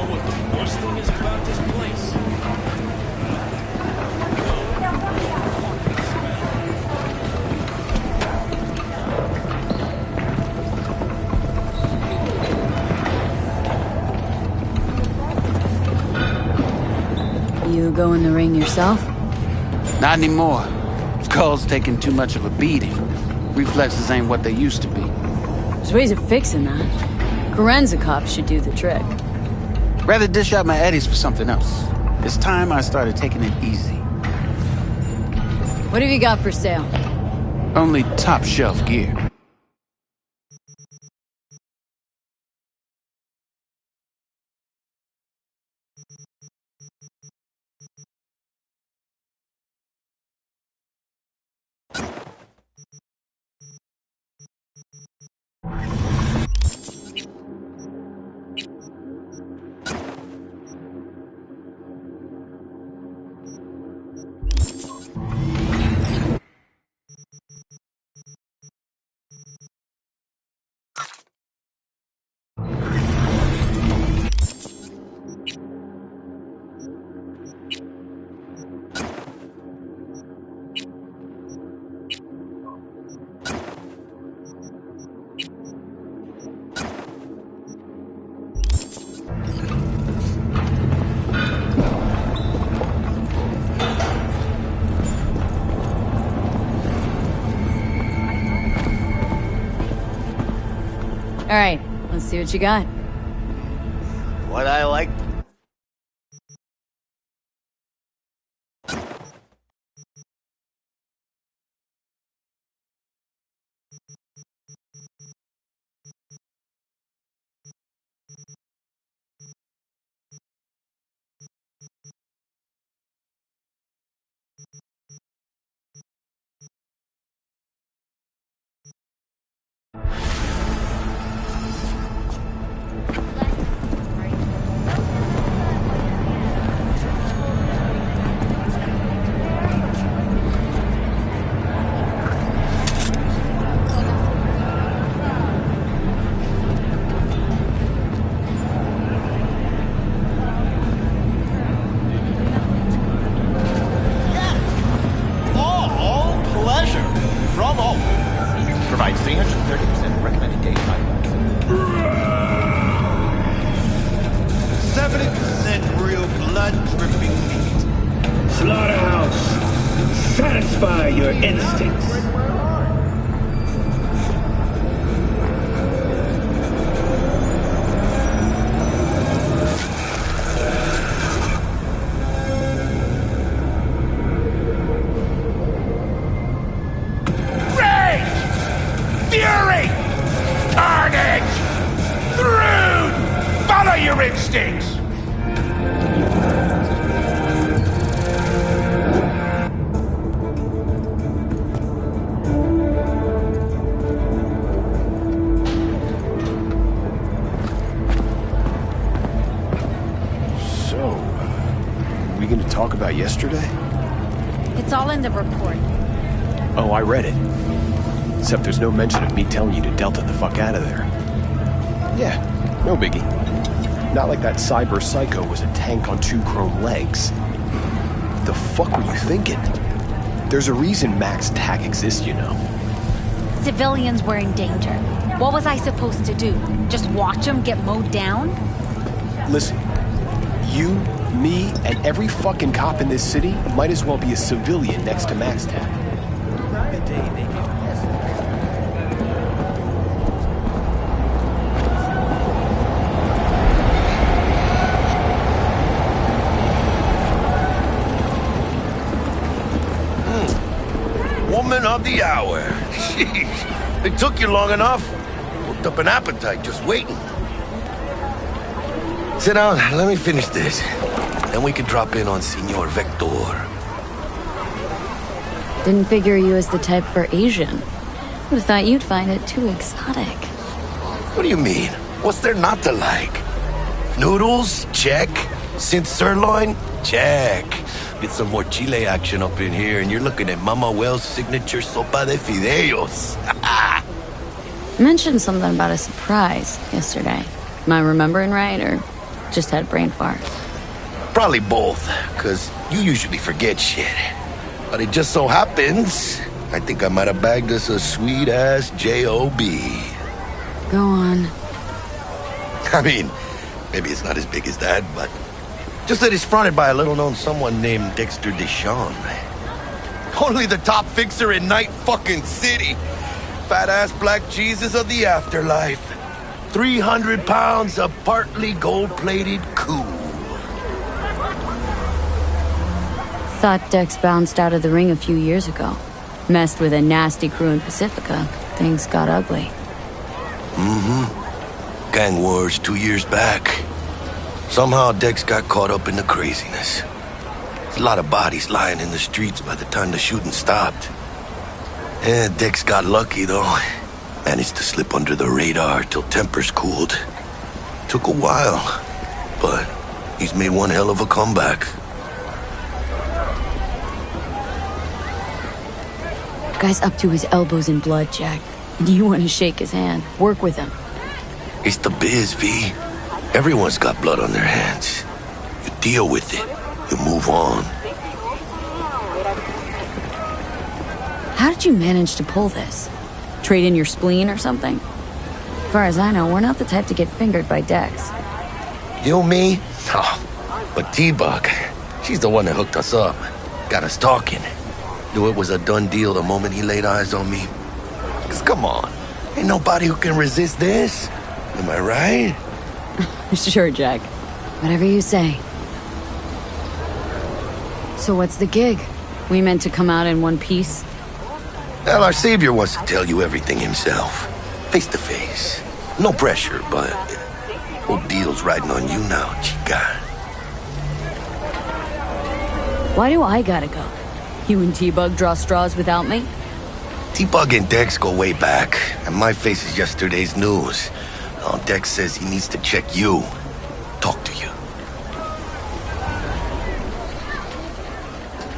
know what the worst thing is about this place? You go in the ring yourself? Not anymore. Skull's taking too much of a beating. Reflexes ain't what they used to be. There's ways of fixing that. Forensic cops should do the trick. Rather dish out my eddies for something else. It's time I started taking it easy. What have you got for sale? Only top shelf gear. All right, let's see what you got. What I like. Provides 330% recommended day time. 70% real blood-dripping meat. Slaughterhouse, satisfy your instincts. Fury! Carnage! Through! Follow your instincts! So, we gonna talk about yesterday? It's all in the report. Oh, I read it. Except there's no mention of me telling you to Delta the fuck out of there. Yeah, no biggie. Not like that cyber psycho was a tank on 2 chrome legs. What the fuck were you thinking? There's a reason Max TAC exists, you know. Civilians were in danger. What was I supposed to do? Just watch them get mowed down? Listen, you, me, and every fucking cop in this city might as well be a civilian next to Max TAC. The day they get Woman of the hour. Jeez. It took you long enough. Worked up an appetite just waiting. Sit down, let me finish this. Then we can drop in on Senor Vector. Didn't figure you as the type for Asian. Would have thought you'd find it too exotic. What do you mean? What's there not to like? Noodles? Check. Synth sirloin? Check. Get some more Chile action up in here, and you're looking at Mama Wells' signature sopa de fideos. You mentioned something about a surprise yesterday. Am I remembering right, or just had brain fart? Probably both, because you usually forget shit. But it just so happens, I think I might have bagged us a sweet-ass J.O.B. Go on. I mean, maybe it's not as big as that, but just that it's fronted by a little-known someone named Dexter Deshawn. Only the top fixer in Night fucking City. Fat-ass black Jesus of the afterlife. 300 pounds of partly gold-plated cool. Thought Dex bounced out of the ring a few years ago. Messed with a nasty crew in Pacifica. Things got ugly. Gang wars 2 years back. Somehow Dex got caught up in the craziness. There's a lot of bodies lying in the streets by the time the shooting stopped. Yeah, Dex got lucky though. Managed to slip under the radar till tempers cooled. Took a while, but he's made one hell of a comeback. Guy's up to his elbows in blood, Jack. You want to shake his hand. Work with him. It's the biz, V. Everyone's got blood on their hands. You deal with it. You move on. How did you manage to pull this? Trade in your spleen or something? As far as I know, we're not the type to get fingered by Dex. You, me? Oh, but T-Bug, she's the one that hooked us up. Got us talking. Knew it was a done deal the moment he laid eyes on me. 'Cause come on, ain't nobody who can resist this. Am I right? Sure, Jack. Whatever you say. So what's the gig? We meant to come out in one piece? Well, our savior wants to tell you everything himself. Face to face. No pressure, but whole deal's riding on you now, chica. Why do I gotta go? You and T-Bug draw straws without me? T-Bug and Dex go way back, and my face is yesterday's news. Oh, Dex says he needs to check you. Talk to you.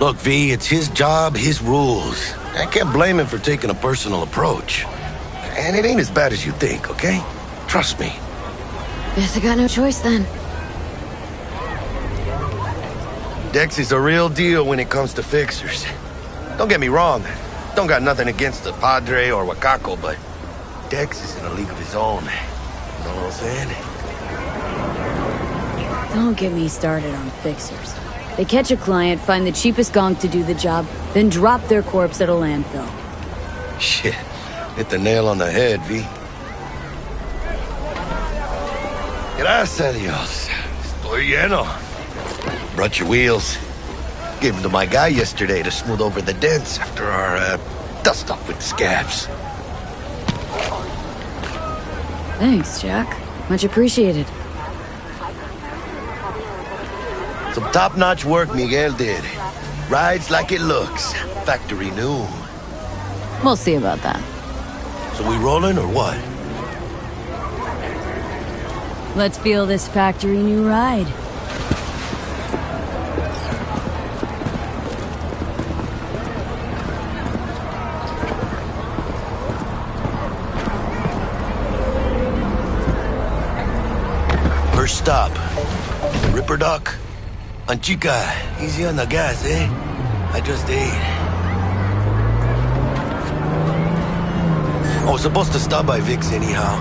Look, V, it's his job, his rules. I can't blame him for taking a personal approach. And it ain't as bad as you think, okay? Trust me. Guess I got no choice then. Dex is a real deal when it comes to fixers. Don't get me wrong. Don't got nothing against the Padre or Wakako, but Dex is in a league of his own. You know what I'm saying? Don't get me started on fixers. They catch a client, find the cheapest gonk to do the job, then drop their corpse at a landfill. Shit. Hit the nail on the head, V. Gracias a Dios. Estoy lleno. Brought your wheels. Gave them to my guy yesterday to smooth over the dents after our dust-up with the scabs. Thanks, Jack. Much appreciated. Some top-notch work Miguel did. Rides like it looks. Factory new. We'll see about that. So we rolling or what? Let's feel this factory new ride. First stop. Ripper Dock. Anchica, easy on the gas, eh? I just ate. I was supposed to stop by Vic's anyhow.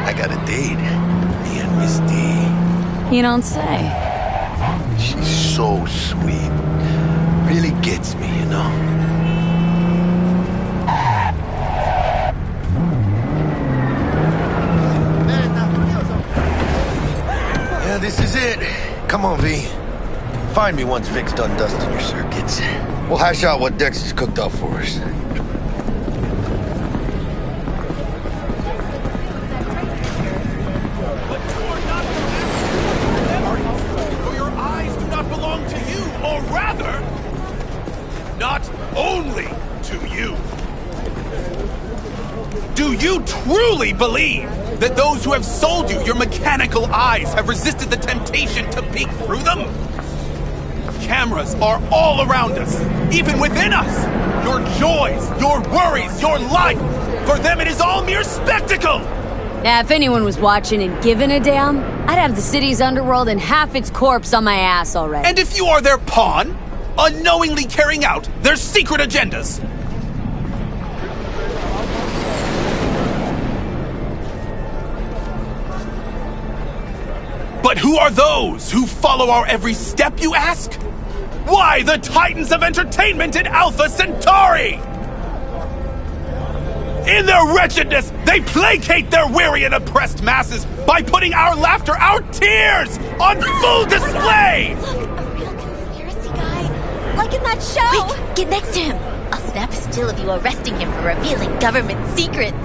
I got a date. Me and Miss D. You don't say. She's so sweet. Really gets me, you know? Yeah, this is it. Come on, V. Find me once Vic's done dusting your circuits. We'll hash out what Dex has cooked up for us. For your eyes do not belong to you, or rather, not only to you. Do you truly believe that those who have sold you your mechanical eyes have resisted the temptation to peek through them? Cameras are all around us, even within us. Your joys, your worries, your life, for them it is all mere spectacle. Yeah, if anyone was watching and giving a damn, I'd have the city's underworld and half its corpse on my ass already. And if you are their pawn, unknowingly carrying out their secret agendas. But who are those who follow our every step, you ask? Why, the titans of entertainment in Alpha Centauri! In their wretchedness, they placate their weary and oppressed masses by putting our laughter, our tears, on full display! Look, a real conspiracy guy. Like in that show! Quick, get next to him. I'll snap a still of you arresting him for revealing government secrets.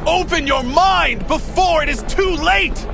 Open your mind before it is too late!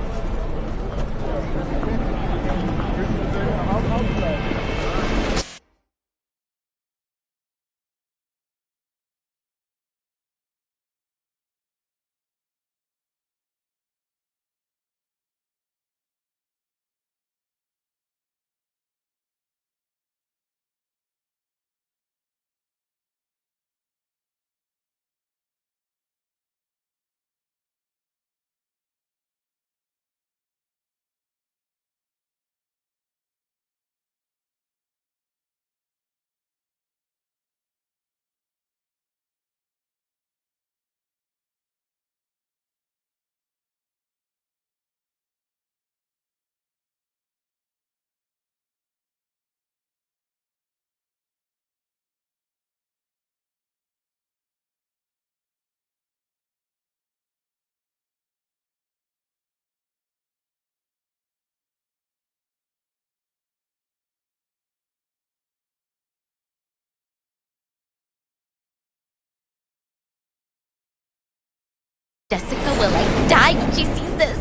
Jessica will like die when she sees this.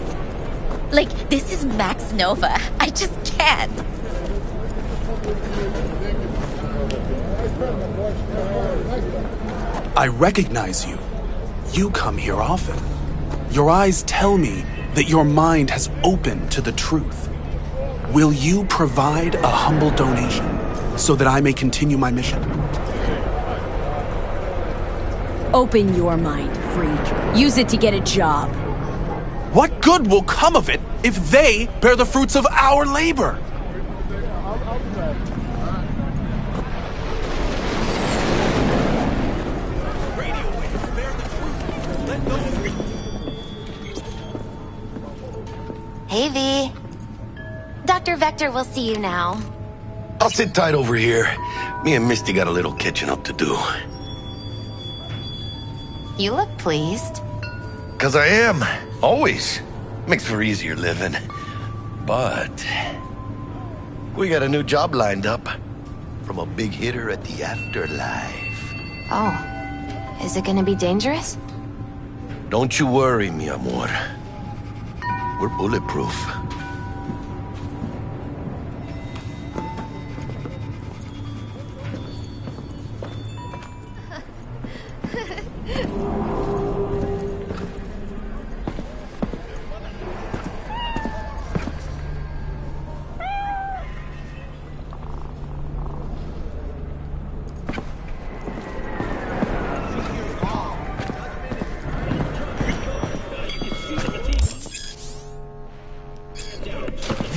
Like, this is Max Nova. I just can't. I recognize you. You come here often. Your eyes tell me that your mind has opened to the truth. Will you provide a humble donation so that I may continue my mission? Open your mind, freak. Use it to get a job. What good will come of it if they bear the fruits of our labor? Hey, V. Dr. Vector will see you now. I'll sit tight over here. Me and Misty got a little catching up to do. You look pleased. 'Cause I am. Always. Makes for easier living. But we got a new job lined up from a big hitter at the afterlife. Oh. Is it gonna be dangerous? Don't you worry, mi amor. We're bulletproof.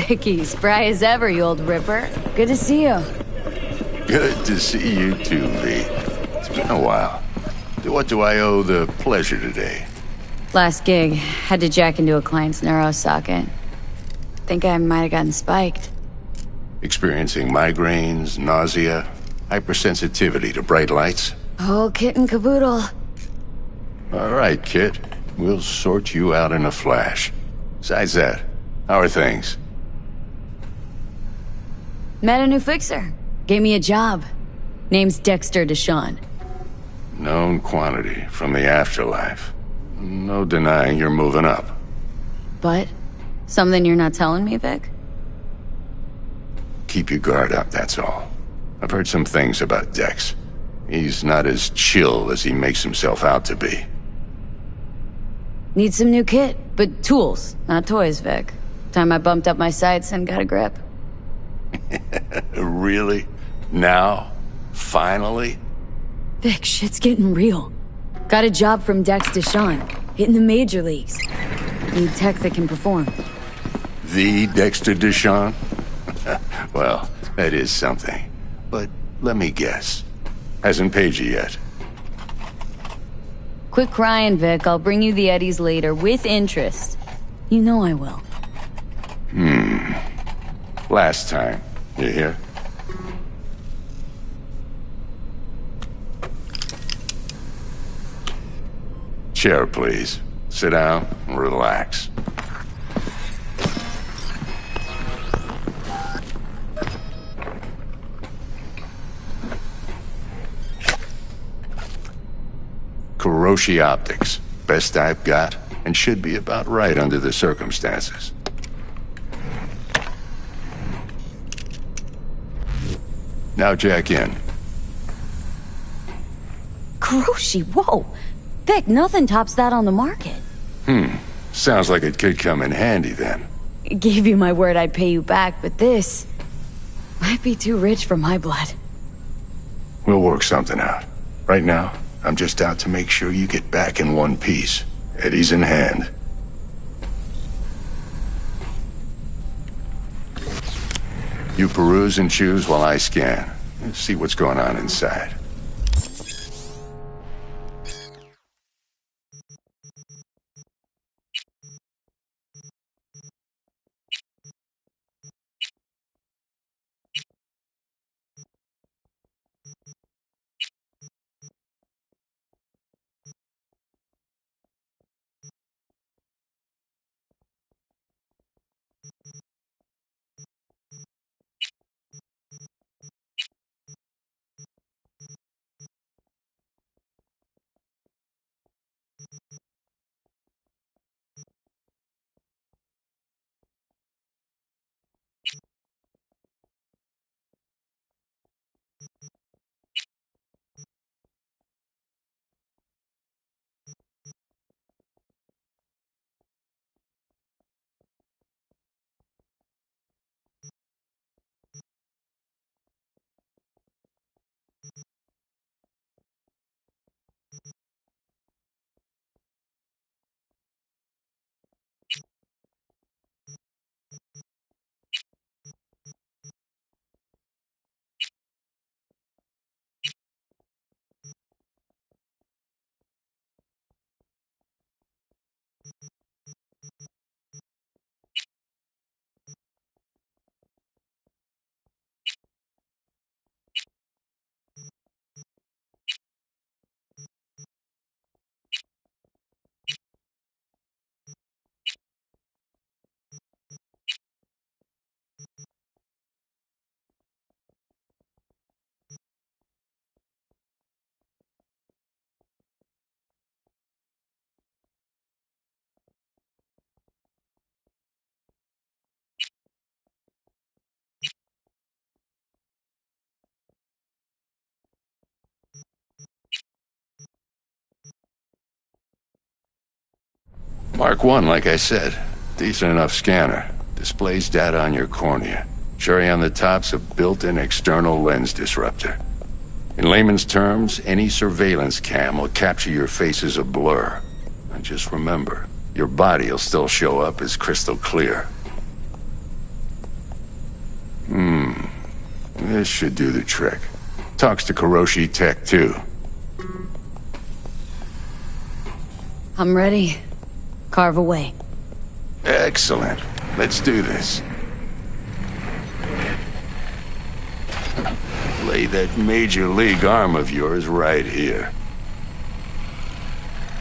Vicky, spry as ever, you old ripper. Good to see you. Good to see you too, V. It's been a while. What do I owe the pleasure today? Last gig, had to jack into a client's neuro socket. Think I might have gotten spiked. Experiencing migraines, nausea, hypersensitivity to bright lights? Whole kit and caboodle. All right, kid. We'll sort you out in a flash. Besides that, how are things? Met a new fixer. Gave me a job. Name's Dexter Deshawn. Known quantity from the afterlife. No denying you're moving up. But something you're not telling me, Vic? Keep your guard up, that's all. I've heard some things about Dex. He's not as chill as he makes himself out to be. Need some new kit, but tools, not toys, Vic. Time I bumped up my sights and got a grip. Really? Now? Finally? Vic, shit's getting real. Got a job from Dex Deshawn. Hitting the major leagues. Need tech that can perform. The Dexter Deshawn? Well, that is something. But let me guess. Hasn't paid you yet. Quit crying, Vic. I'll bring you the eddies later, with interest. You know I will. Last time. You hear? Chair, please. Sit down and relax. Kuroshi Optics. Best I've got, and should be about right under the circumstances. Now jack in. Kuroshi, whoa! Vic, nothing tops that on the market. Sounds like it could come in handy then. Gave you my word I'd pay you back, but this might be too rich for my blood. We'll work something out. Right now, I'm just out to make sure you get back in one piece. Eddie's in hand. You peruse and choose while I scan. Let's see what's going on inside. Mark 1, like I said. Decent enough scanner. Displays data on your cornea. Cherry on the top's a built-in external lens disruptor. In layman's terms, any surveillance cam will capture your face as a blur. And just remember, your body'll still show up as crystal clear. This should do the trick. Talks to Kuroshi Tech, too. I'm ready. Carve away. Excellent. Let's do this. Lay that major league arm of yours right here.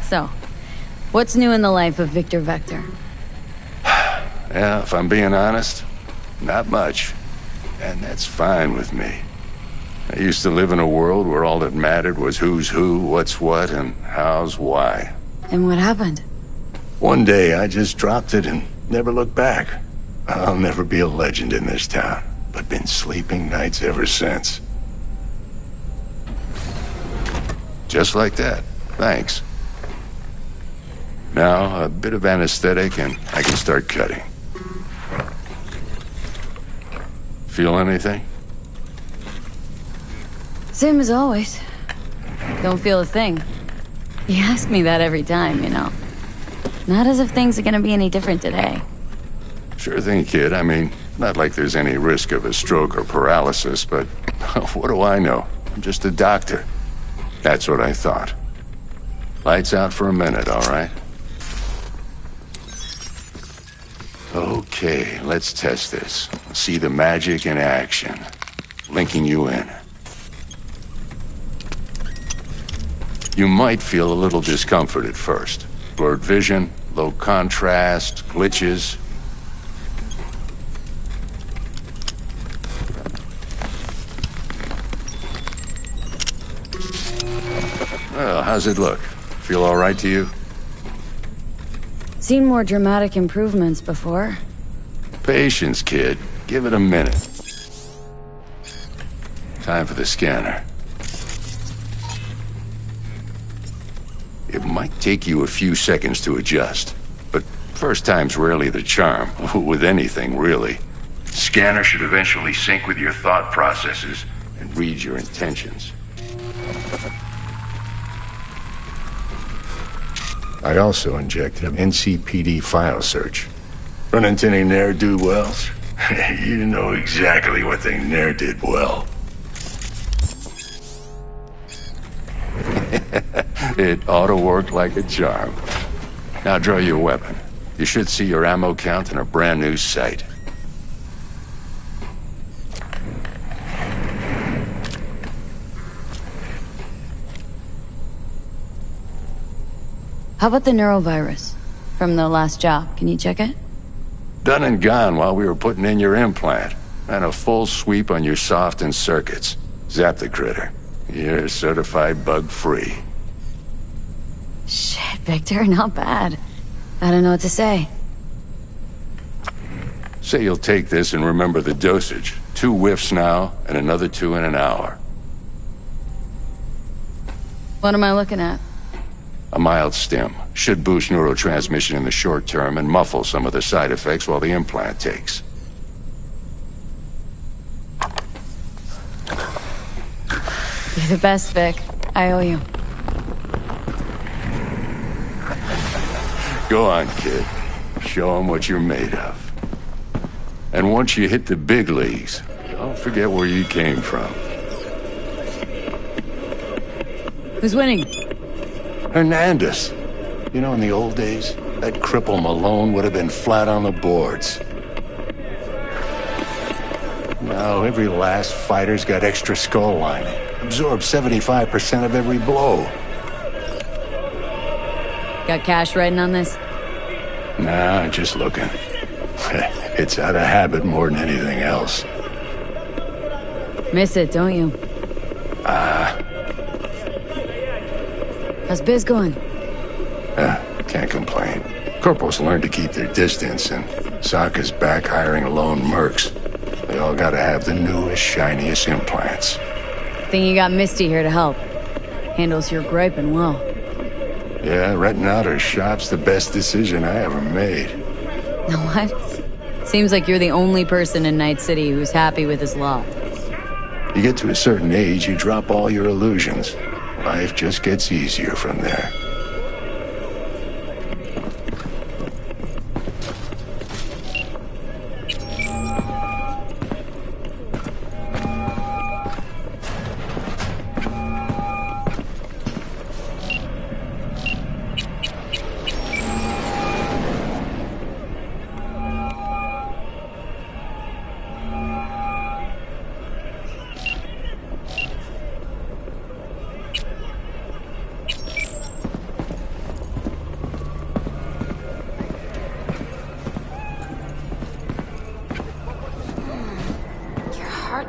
So, what's new in the life of Victor Vector? Yeah, if I'm being honest, not much. And that's fine with me. I used to live in a world where all that mattered was who's who, what's what, and how's why. And what happened? One day, I just dropped it and never looked back. I'll never be a legend in this town, but been sleeping nights ever since. Just like that. Thanks. Now, a bit of anesthetic and I can start cutting. Feel anything? Same as always. Don't feel a thing. You ask me that every time, you know. Not as if things are gonna be any different today. Sure thing, kid. I mean, not like there's any risk of a stroke or paralysis, but what do I know? I'm just a doctor. That's what I thought. Lights out for a minute, all right? Okay, let's test this. See the magic in action. Linking you in. You might feel a little discomfort at first. Blurred vision, low contrast, glitches. Well, how's it look? Feel all right to you? Seen more dramatic improvements before. Patience, kid. Give it a minute. Time for the scanner. It might take you a few seconds to adjust, but first time's rarely the charm, with anything, really. Scanner should eventually sync with your thought processes and read your intentions. I also injected an NCPD file search. Run into any ne'er-do-wells? You know exactly what they ne'er did well. It ought to work like a charm. Now draw your weapon. You should see your ammo count in a brand new sight. How about the neurovirus? From the last job, can you check it? Done and gone while we were putting in your implant. And a full sweep on your soft and circuits. Zap the critter. You're certified bug-free. Shit, Victor, not bad. I don't know what to say. Say you'll take this and remember the dosage. 2 whiffs now, and another 2 in an hour. What am I looking at? A mild stim. Should boost neurotransmission in the short term and muffle some of the side effects while the implant takes. You're the best, Vic. I owe you. Go on, kid. Show them what you're made of. And once you hit the big leagues, don't forget where you came from. Who's winning? Hernandez. You know, in the old days, that cripple Malone would have been flat on the boards. Now, every last fighter's got extra skull lining. Absorbs 75% of every blow. Got cash writing on this? Nah, just looking. It's out of habit more than anything else. Miss it, don't you? How's biz going? Can't complain. Corporals learn to keep their distance, and Sokka's back hiring lone mercs. They all gotta have the newest, shiniest implants. Think you got Misty here to help. Handles your griping well. Yeah, renting out her shop's the best decision I ever made. Know what? Seems like you're the only person in Night City who's happy with his lot. You get to a certain age, you drop all your illusions. Life just gets easier from there.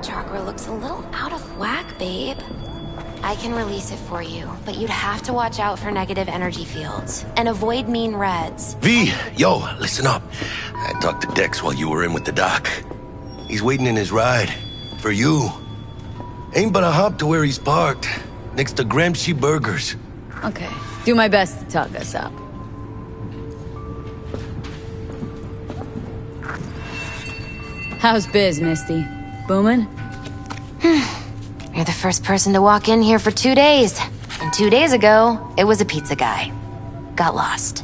Chakra looks a little out of whack, babe. I can release it for you, but you'd have to watch out for negative energy fields and avoid mean reds. V, yo, listen up. I talked to Dex while you were in with the doc. He's waiting in his ride. For you. Ain't but a hop to where he's parked. Next to Gramsci Burgers. Okay. Do my best to talk us up. How's biz, Misty? Booming? You're the first person to walk in here for 2 days. And 2 days ago, it was a pizza guy. Got lost.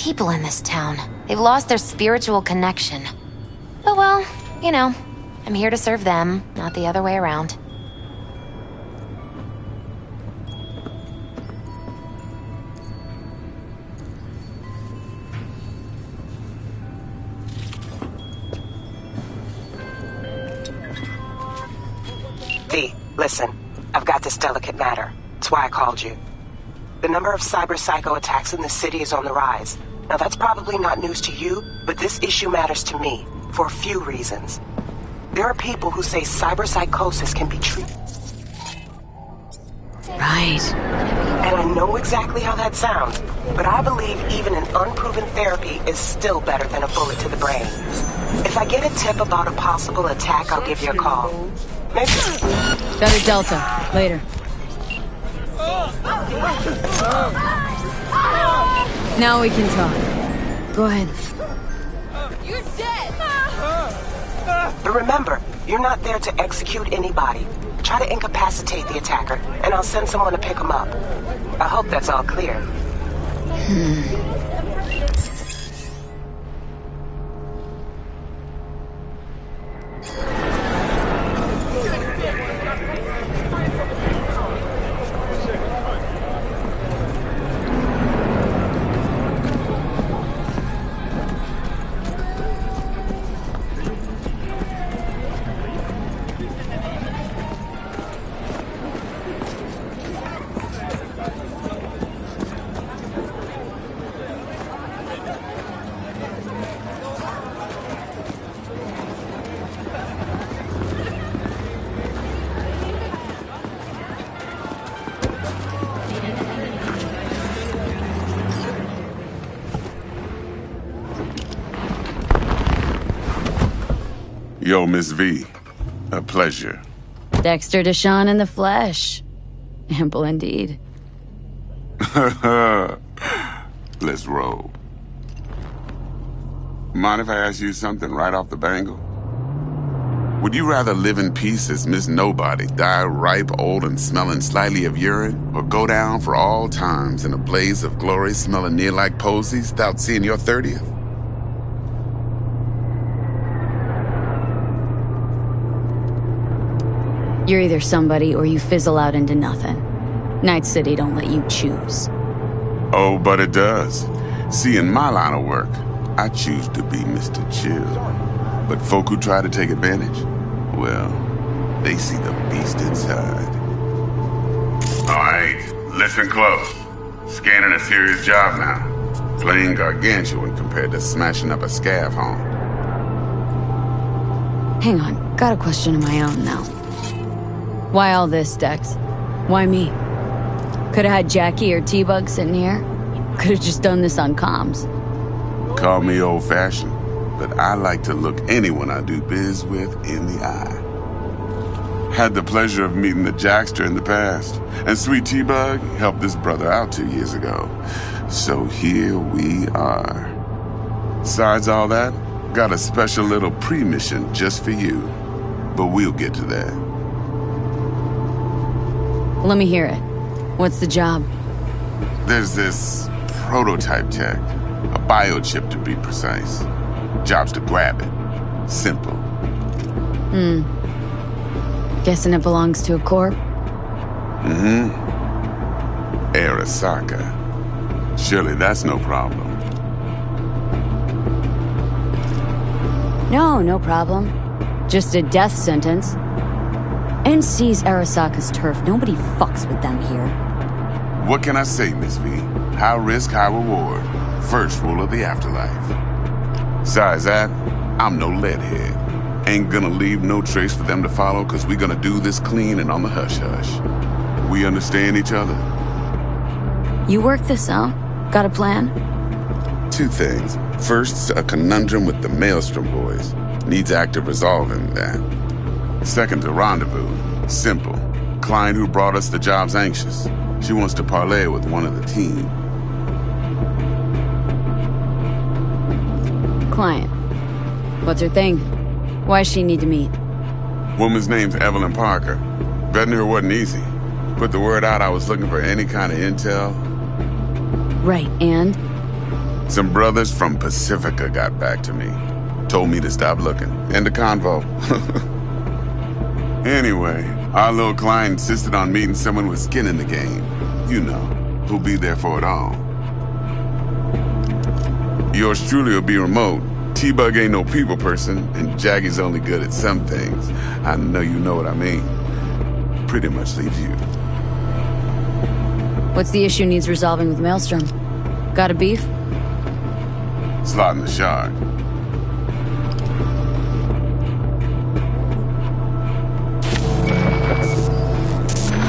people in this town. They've lost their spiritual connection. But well, you know, I'm here to serve them, not the other way around. V, listen. I've got this delicate matter. That's why I called you. The number of cyber-psycho attacks in the city is on the rise. Now that's probably not news to you, but this issue matters to me, for a few reasons. There are people who say cyber-psychosis can be treated. Right. And I know exactly how that sounds, but I believe even an unproven therapy is still better than a bullet to the brain. If I get a tip about a possible attack, I'll give you a call. Maybe... Got a Delta. Later. Now we can talk. Go ahead. You're dead! But remember, you're not there to execute anybody. Try to incapacitate the attacker, and I'll send someone to pick him up. I hope that's all clear. Yo, Miss V. A pleasure. Dexter Deshawn in the flesh. Ample indeed. Let's roll. Mind if I ask you something right off the bangle? Would you rather live in peace as Miss Nobody, die ripe, old, and smelling slightly of urine, or go down for all times in a blaze of glory smelling near like posies without seeing your 30th? You're either somebody or you fizzle out into nothing. Night City don't let you choose. Oh, but it does. See, in my line of work, I choose to be Mr. Chill. But folk who try to take advantage, well, they see the beast inside. All right, listen close. Scanning a serious job now. Playing gargantuan compared to smashing up a scav home. Hang on, got a question of my own now. Why all this, Dex? Why me? Could've had Jackie or T-Bug sitting here. Could've just done this on comms. Call me old-fashioned, but I like to look anyone I do biz with in the eye. Had the pleasure of meeting the Jackster in the past, and Sweet T-Bug helped this brother out 2 years ago. So here we are. Besides all that, got a special little pre-mission just for you. But we'll get to that. Let me hear it. What's the job? There's this prototype tech, a biochip to be precise. Job's to grab it. Simple. Guessing it belongs to a corp? Arasaka. Surely that's no problem. No problem. Just a death sentence. NC's Arasaka's turf. Nobody fucks with them here. What can I say, Miss V? High risk, high reward. First rule of the afterlife. Besides that, I'm no leadhead. Ain't gonna leave no trace for them to follow, cause we gonna do this clean and on the hush-hush. We understand each other? You work this out? Got a plan? Two things. First, a conundrum with the Maelstrom boys. Needs active resolving that. Second, a rendezvous. Simple. Client who brought us the job's anxious. She wants to parlay with one of the team. Client. What's her thing? Why does she need to meet? Woman's name's Evelyn Parker. Betting her wasn't easy. Put the word out I was looking for any kind of intel. Right, and? Some brothers from Pacifica got back to me. Told me to stop looking. End of convo. Anyway, our little client insisted on meeting someone with skin in the game. You know, who'll be there for it all. Yours truly will be remote. T-Bug ain't no people person, and Jaggy's only good at some things. I know you know what I mean. Pretty much leaves you. What's the issue needs resolving with Maelstrom? Got a beef? Slot in the shard.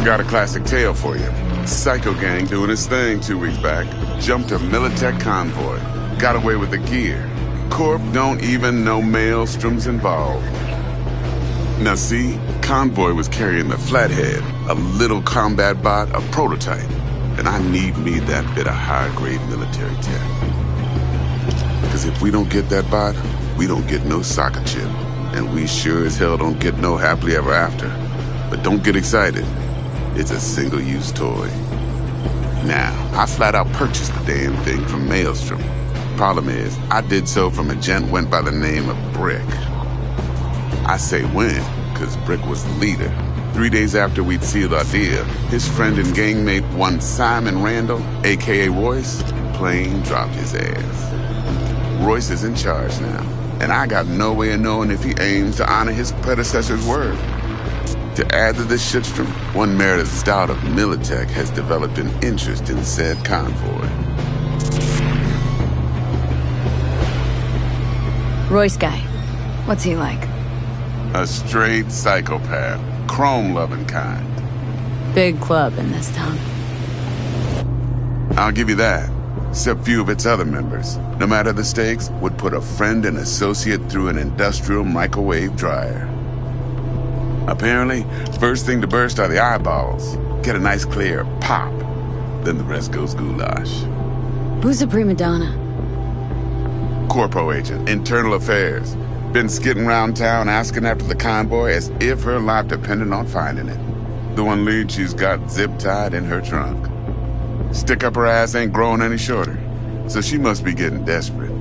Got a classic tale for you. Psycho gang doing his thing 2 weeks back. Jumped a Militech convoy. Got away with the gear. Corp don't even know Maelstrom's involved. Now see, convoy was carrying the Flathead, a little combat bot, a prototype. And I need me that bit of high-grade military tech. Because if we don't get that bot, we don't get no soccer chip. And we sure as hell don't get no happily ever after. But don't get excited. It's a single-use toy. Now, I flat out purchased the damn thing from Maelstrom. Problem is, I did so from a gent went by the name of Brick. I say when, because Brick was the leader. 3 days after we'd sealed our deal, his friend and gangmate, one Simon Randall, a.k.a. Royce, plain dropped his ass. Royce is in charge now, and I got no way of knowing if he aims to honor his predecessor's word. To add to this shitstorm, one Meredith Stout of Militech has developed an interest in said convoy. Royce guy. What's he like? A straight psychopath. Chrome-loving kind. Big club in this town. I'll give you that. Except few of its other members, no matter the stakes, would put a friend and associate through an industrial microwave dryer. Apparently, first thing to burst are the eyeballs. Get a nice clear pop. Then the rest goes goulash. Who's the prima donna? Corpo agent, internal affairs. Been skidding around town asking after the convoy as if her life depended on finding it. The one lead she's got zip-tied in her trunk. Stick up her ass ain't growing any shorter, so she must be getting desperate.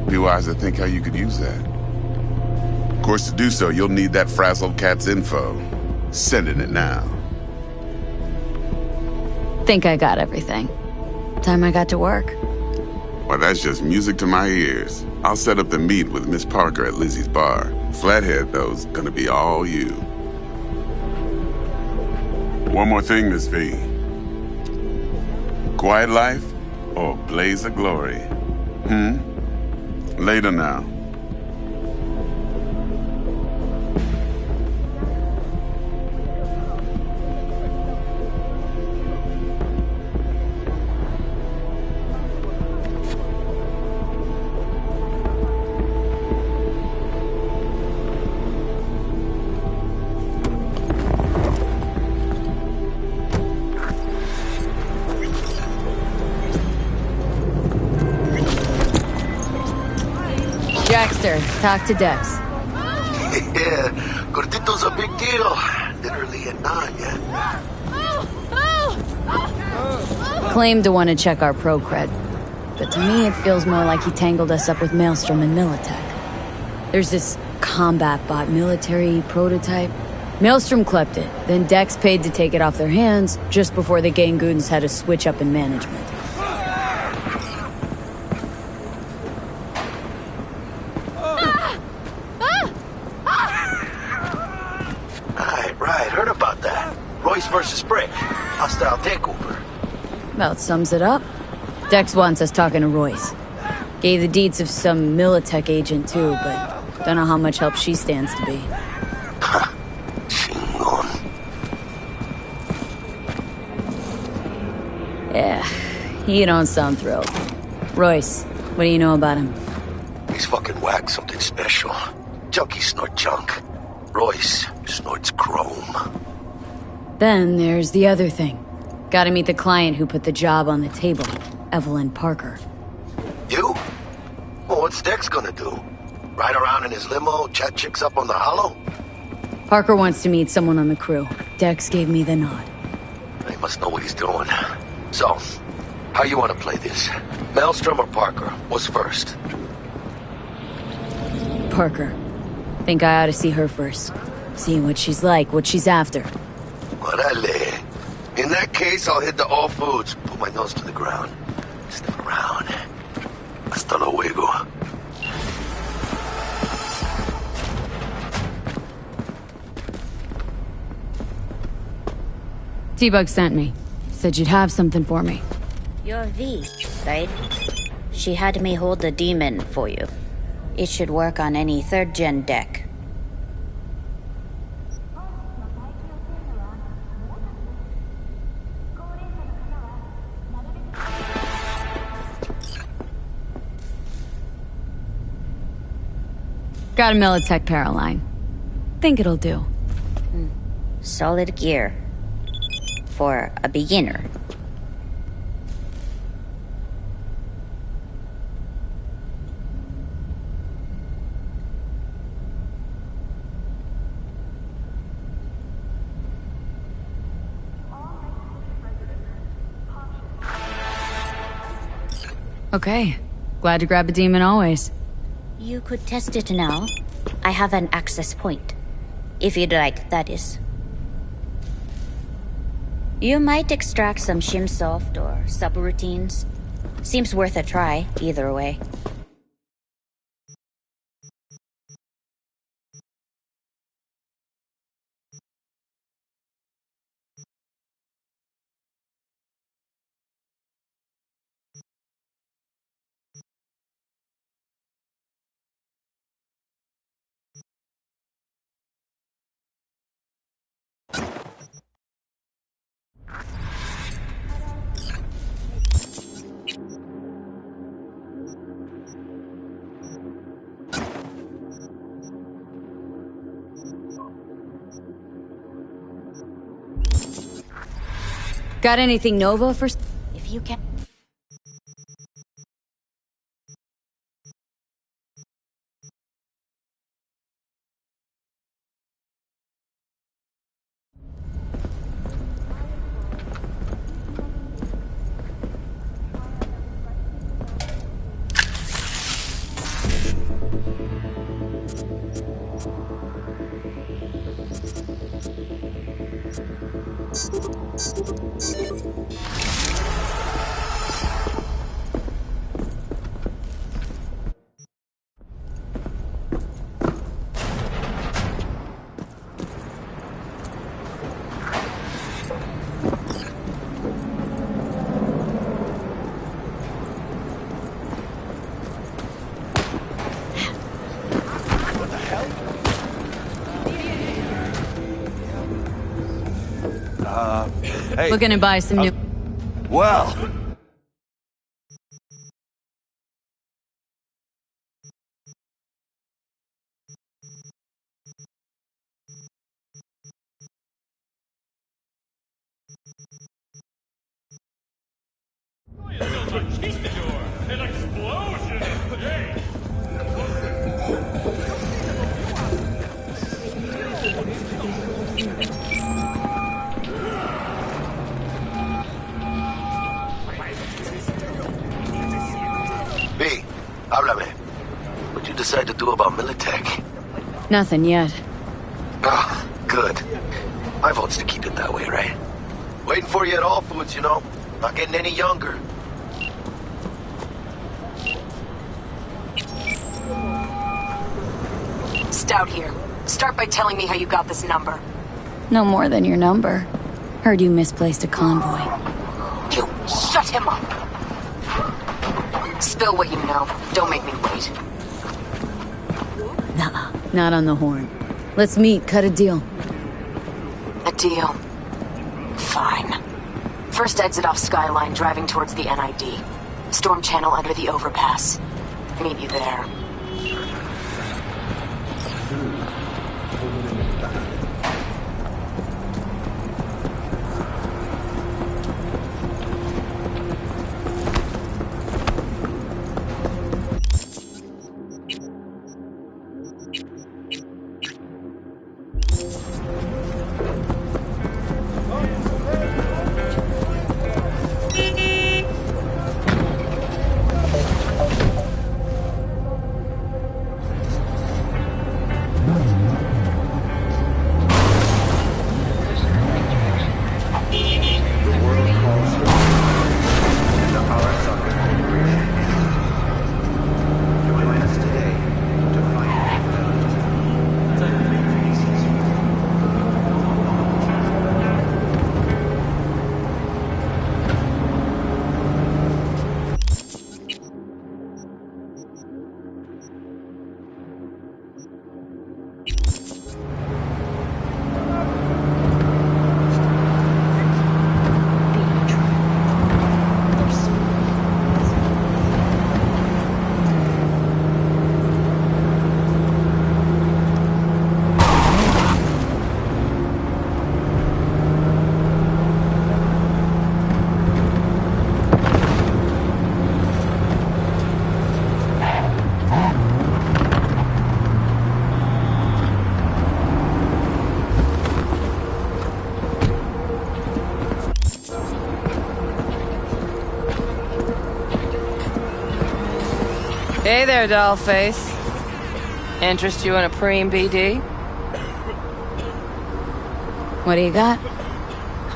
Be wise to think how you could use that. Of course, to do so, you'll need that frazzled cat's info. Sending it now. Think I got everything. Time I got to work. Well, that's just music to my ears. I'll set up the meet with Miss Parker at Lizzie's bar. Flathead, though's gonna be all you. One more thing, Miss V. Quiet life or blaze of glory? Later now. Jackster, talk to Dex. Yeah, Cortito's a big deal. Literally at 9, yeah? Claimed to want to check our pro cred. But to me, it feels more like he tangled us up with Maelstrom and Militech. There's this combat bot military prototype. Maelstrom clept it, then Dex paid to take it off their hands just before the gang goons had a switch up in management. Right, heard about that. Royce versus Brick. Hostile takeover. About sums it up. Dex wants us talking to Royce. Gave the deeds of some Militech agent too, but don't know how much help she stands to be. Yeah, you don't sound thrilled. Royce, what do you know about him? He's fucking whack, something special. Junkies snort junk. Royce snorts chrome. Then there's the other thing. Gotta meet the client who put the job on the table, Evelyn Parker. You? Well, what's Dex gonna do? Ride around in his limo, chat chicks up on the hollow? Parker wants to meet someone on the crew. Dex gave me the nod. He must know what he's doing. So, How you want to play this? Maelstrom or Parker? What's first? Parker. Think I ought to see her first. See what she's like, what she's after. Orale. In that case, I'll hit the all foods. Put my nose to the ground. Sniff around. Hasta luego. T-Bug sent me. Said you'd have something for me. You're V, right? She had me hold the demon for you. It should work on any 3rd gen deck. Got a Militech Paraline. Think it'll do. Solid gear. For a beginner. Okay. Glad to grab a demon always. You could test it now. I have an access point. If you'd like, that is. You might extract some shimsoft or subroutines. Seems worth a try, either way. Got anything Nova for... If you can... Hey. Looking to buy some new... Well. An explosion! Hey! B, háblame. What'd you decide to do about Militech? Nothing yet. Ah, good. My vote's to keep it that way, right? Waiting for you at All Foods, you know. Not getting any younger. Stout here. Start by telling me how you got this number. No more than your number. Heard you misplaced a convoy. You shut him up! Spill what you know. Don't make me wait. Nuh-uh. Not on the horn. Let's meet, cut a deal. A deal. Fine. First exit off Skyline, driving towards the NID. Storm channel under the overpass. Meet you there. Hey there, dollface. Interest you in a preem BD? What do you got?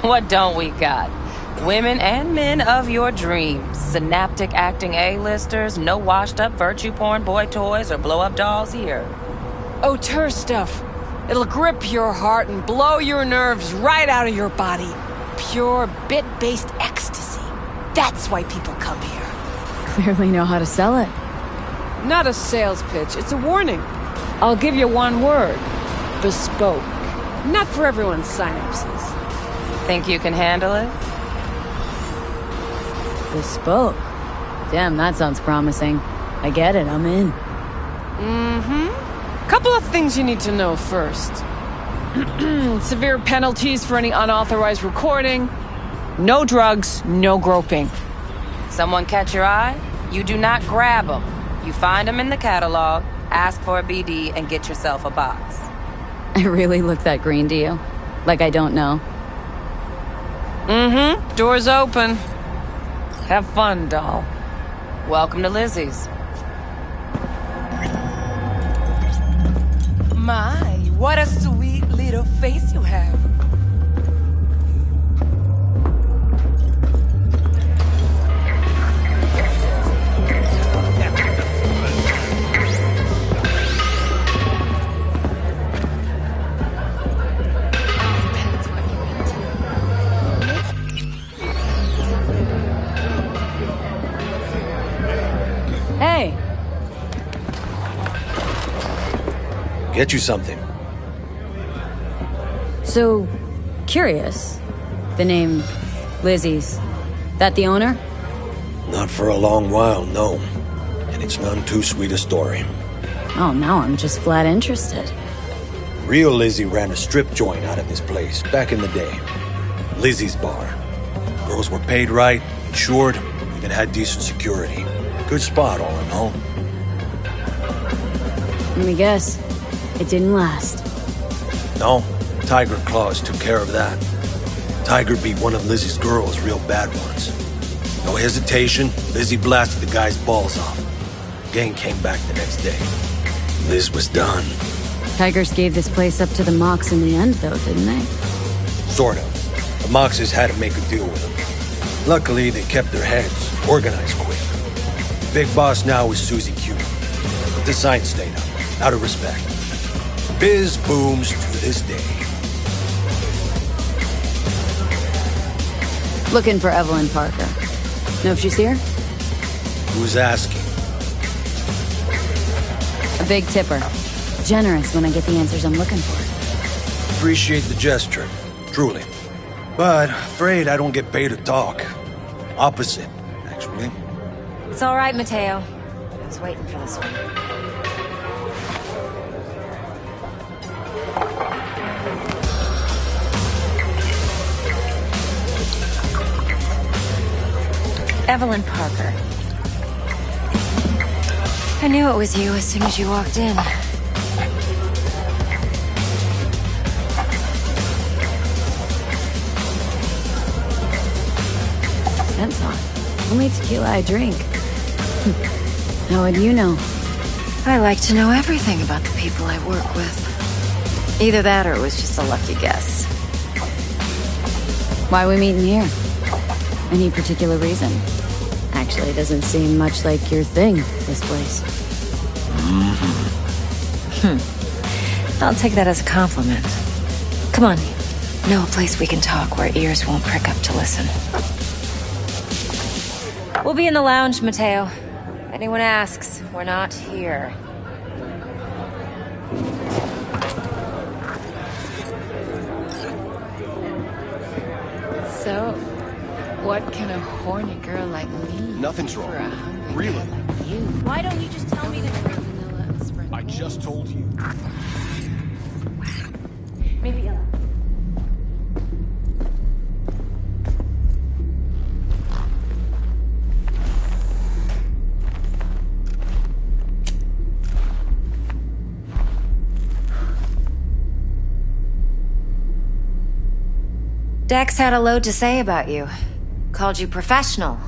What don't we got? Women and men of your dreams. Synaptic acting A-listers, no washed-up virtue porn boy toys or blow-up dolls here. Auteur stuff. It'll grip your heart and blow your nerves right out of your body. Pure bit-based ecstasy. That's why people come here. Clearly know how to sell it. Not a sales pitch, it's a warning. I'll give you one word. Bespoke. Not for everyone's synapses. Think you can handle it? Bespoke? Damn, that sounds promising. I get it, I'm in. Couple of things you need to know first. Severe penalties for any unauthorized recording. No drugs, no groping. Someone catch your eye? You do not grab them. You find them in the catalog, ask for a BD, and get yourself a box. I really look that green to you? Like I don't know? Door's open. Have fun, doll. Welcome to Lizzie's. My, what a sweet little face you have. Hey! Get you something. So, curious. The name Lizzie's. That the owner? Not for a long while, no. And it's none too sweet a story. Oh, now I'm just flat interested. Real Lizzie ran a strip joint out of this place back in the day. Lizzie's Bar. Girls were paid right, insured, even had decent security. Good spot, all in all. Let me guess. It didn't last. No, Tiger Claws took care of that. Tiger beat one of Lizzie's girls real bad once. No hesitation, Lizzie blasted the guy's balls off. Gang came back the next day. Liz was done. Tigers gave this place up to the Mox in the end, though, didn't they? Sort of. The Moxes had to make a deal with them. Luckily, they kept their heads, organized quick. Big boss now is Susie Q. But the sign stayed up, out of respect. Biz booms to this day. Looking for Evelyn Parker. Know if she's here? Who's asking? A big tipper. Generous when I get the answers I'm looking for. Appreciate the gesture, truly. But afraid I don't get paid to talk. Opposite, actually. It's all right, Mateo. I was waiting for this one. Evelyn Parker. I knew it was you as soon as you walked in. Sense on. Only tequila I drink. How would you know? I like to know everything about the people I work with. Either that or it was just a lucky guess. Why are we meeting here? Any particular reason? Actually, it doesn't seem much like your thing, this place. I'll take that as a compliment. Come on. Know a place we can talk where ears won't prick up to listen. We'll be in the lounge, Mateo. If anyone asks, we're not here. So, what can a horny girl like me Nothing's for wrong. a hungry Really? guy like you? Why don't you just tell me the truth? I just told you. Maybe Dex had a load to say about you. Called you professional,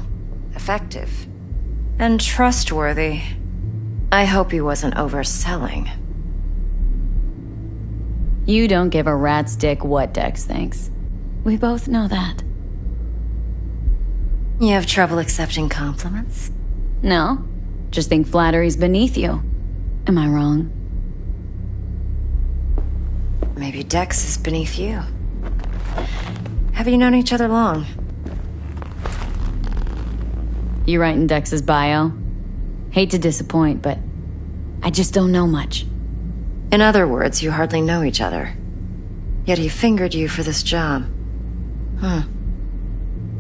effective, and trustworthy. I hope he wasn't overselling. You don't give a rat's dick what Dex thinks. We both know that. You have trouble accepting compliments? No, just think flattery's beneath you. Am I wrong? Maybe Dex is beneath you. Have you known each other long? You writing Dex's bio? Hate to disappoint, but I just don't know much. In other words, you hardly know each other. Yet he fingered you for this job.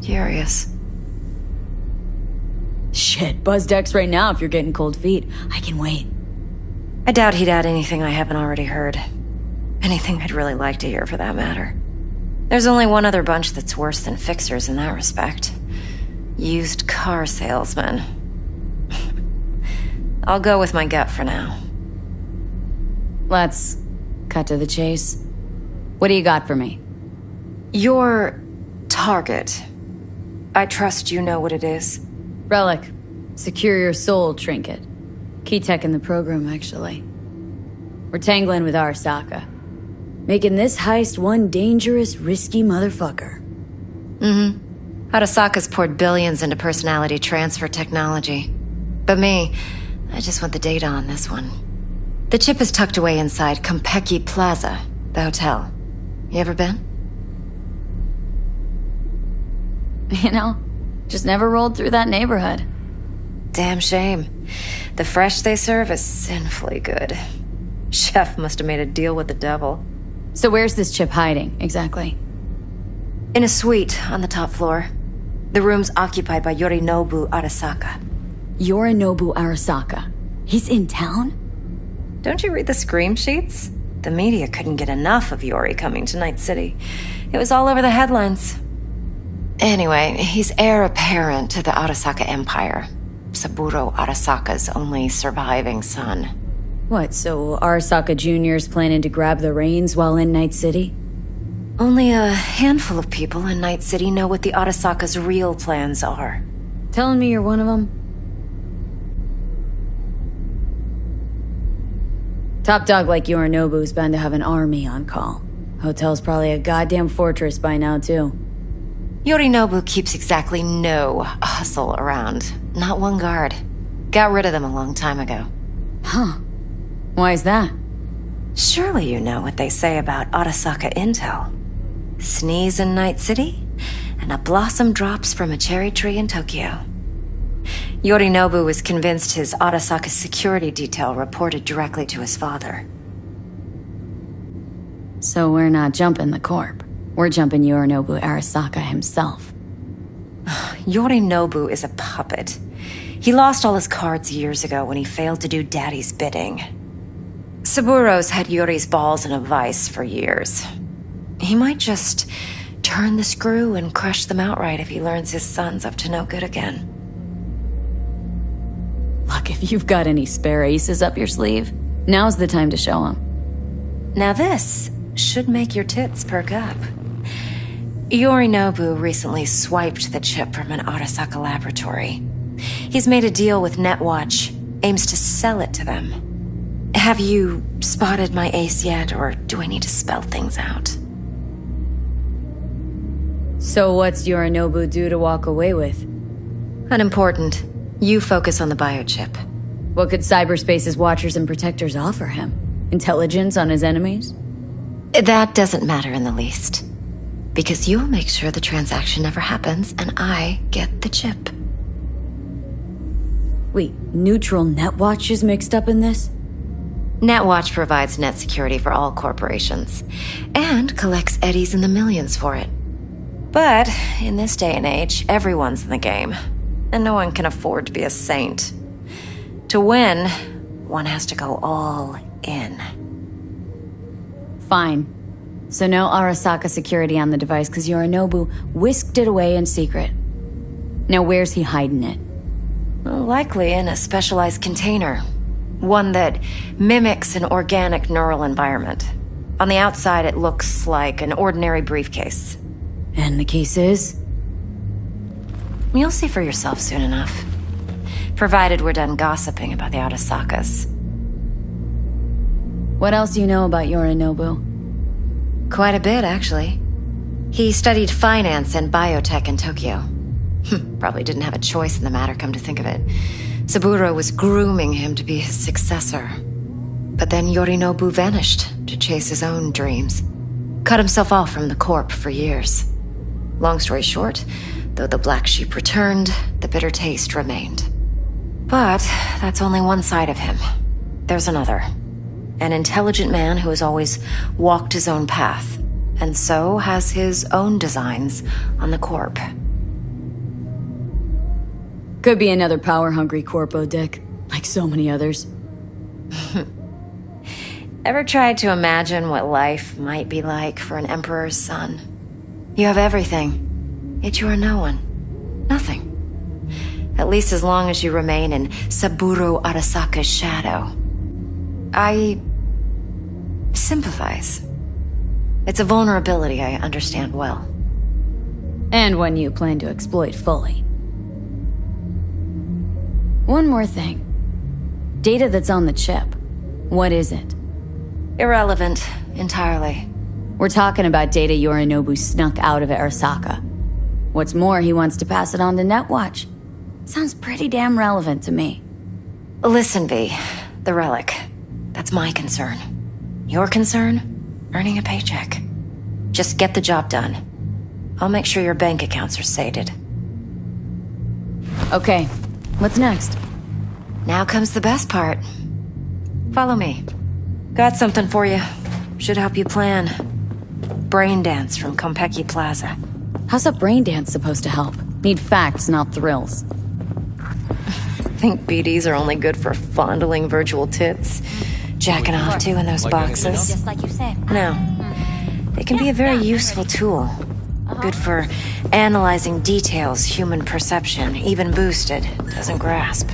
Curious. Shit, buzz Dex right now if you're getting cold feet. I can wait. I doubt he'd add anything I haven't already heard. Anything I'd really like to hear, for that matter. There's only one other bunch that's worse than fixers in that respect. Used car salesmen. I'll go with my gut for now. Let's cut to the chase. What do you got for me? Your target. I trust you know what it is. Relic. Secure your soul trinket. Key tech in the program, actually. We're tangling with Arasaka. Making this heist one dangerous, risky motherfucker. Arasaka's poured billions into personality transfer technology. But me, I just want the data on this one. The chip is tucked away inside Kompeki Plaza, the hotel. You ever been? You know, just never rolled through that neighborhood. Damn shame. The fresh they serve is sinfully good. Chef must have made a deal with the devil. So where's this chip hiding, exactly? In a suite on the top floor. The room's occupied by Yorinobu Arasaka. Yorinobu Arasaka? He's in town? Don't you read the scream sheets? The media couldn't get enough of Yori coming to Night City. It was all over the headlines. Anyway, he's heir apparent to the Arasaka Empire. Saburo Arasaka's only surviving son. What, so Arasaka Jr.'s planning to grab the reins while in Night City? Only a handful of people in Night City know what the Arasaka's real plans are. Telling me you're one of them? Top dog like Yorinobu's bound to have an army on call. Hotel's probably a goddamn fortress by now, too. Yorinobu keeps exactly no hustle around. Not one guard. Got rid of them a long time ago. Huh. Why is that? Surely you know what they say about Arasaka intel. Sneeze in Night City, and a blossom drops from a cherry tree in Tokyo. Yorinobu was convinced his Arasaka security detail reported directly to his father. So we're not jumping the corp. We're jumping Yorinobu Arasaka himself. Yorinobu is a puppet. He lost all his cards years ago when he failed to do Daddy's bidding. Saburo's had Yori's balls in a vice for years. He might just turn the screw and crush them outright if he learns his son's up to no good again. Look, if you've got any spare aces up your sleeve, now's the time to show them. Now this should make your tits perk up. Yorinobu recently swiped the chip from an Arasaka laboratory. He's made a deal with Netwatch, aims to sell it to them. Have you spotted my ace yet, or do I need to spell things out? So what's Yorinobu due to walk away with? Unimportant. You focus on the biochip. What could cyberspace's watchers and protectors offer him? Intelligence on his enemies? That doesn't matter in the least. Because you'll make sure the transaction never happens, and I get the chip. Wait, neutral Netwatch is mixed up in this? Netwatch provides net security for all corporations, and collects eddies in the millions for it. But in this day and age, everyone's in the game, and no one can afford to be a saint. To win, one has to go all in. Fine. So no Arasaka security on the device because Yorinobu whisked it away in secret. Now where's he hiding it? Well, likely in a specialized container. One that mimics an organic neural environment. On the outside, it looks like an ordinary briefcase. And the case is? You'll see for yourself soon enough. Provided we're done gossiping about the Arasakas. What else do you know about Yorinobu? Quite a bit, actually. He studied finance and biotech in Tokyo. Probably didn't have a choice in the matter, come to think of it. Saburo was grooming him to be his successor. But then Yorinobu vanished to chase his own dreams. Cut himself off from the Corp for years. Long story short, though the black sheep returned, the bitter taste remained. But that's only one side of him. There's another. An intelligent man who has always walked his own path, and so has his own designs on the Corp. Could be another power-hungry corpo, Dick. Like so many others. Ever tried to imagine what life might be like for an emperor's son? You have everything, yet you are no one. Nothing. At least as long as you remain in Saburo Arasaka's shadow. I sympathize. It's a vulnerability I understand well. And one you plan to exploit fully. One more thing. Data that's on the chip. What is it? Irrelevant, entirely. We're talking about data Yorinobu snuck out of Arasaka. What's more, he wants to pass it on to Netwatch. Sounds pretty damn relevant to me. Listen, V. The relic. That's my concern. Your concern? Earning a paycheck. Just get the job done. I'll make sure your bank accounts are sated. Okay, what's next? Now comes the best part. Follow me. Got something for you. Should help you plan. Brain dance from Konpeki Plaza. How's a brain dance supposed to help? Need facts, not thrills. Think BDs are only good for fondling virtual tits? Jacking off to in those boxes? Just like you said. No. They can be a very useful tool. Good for analyzing details human perception, even boosted, doesn't grasp.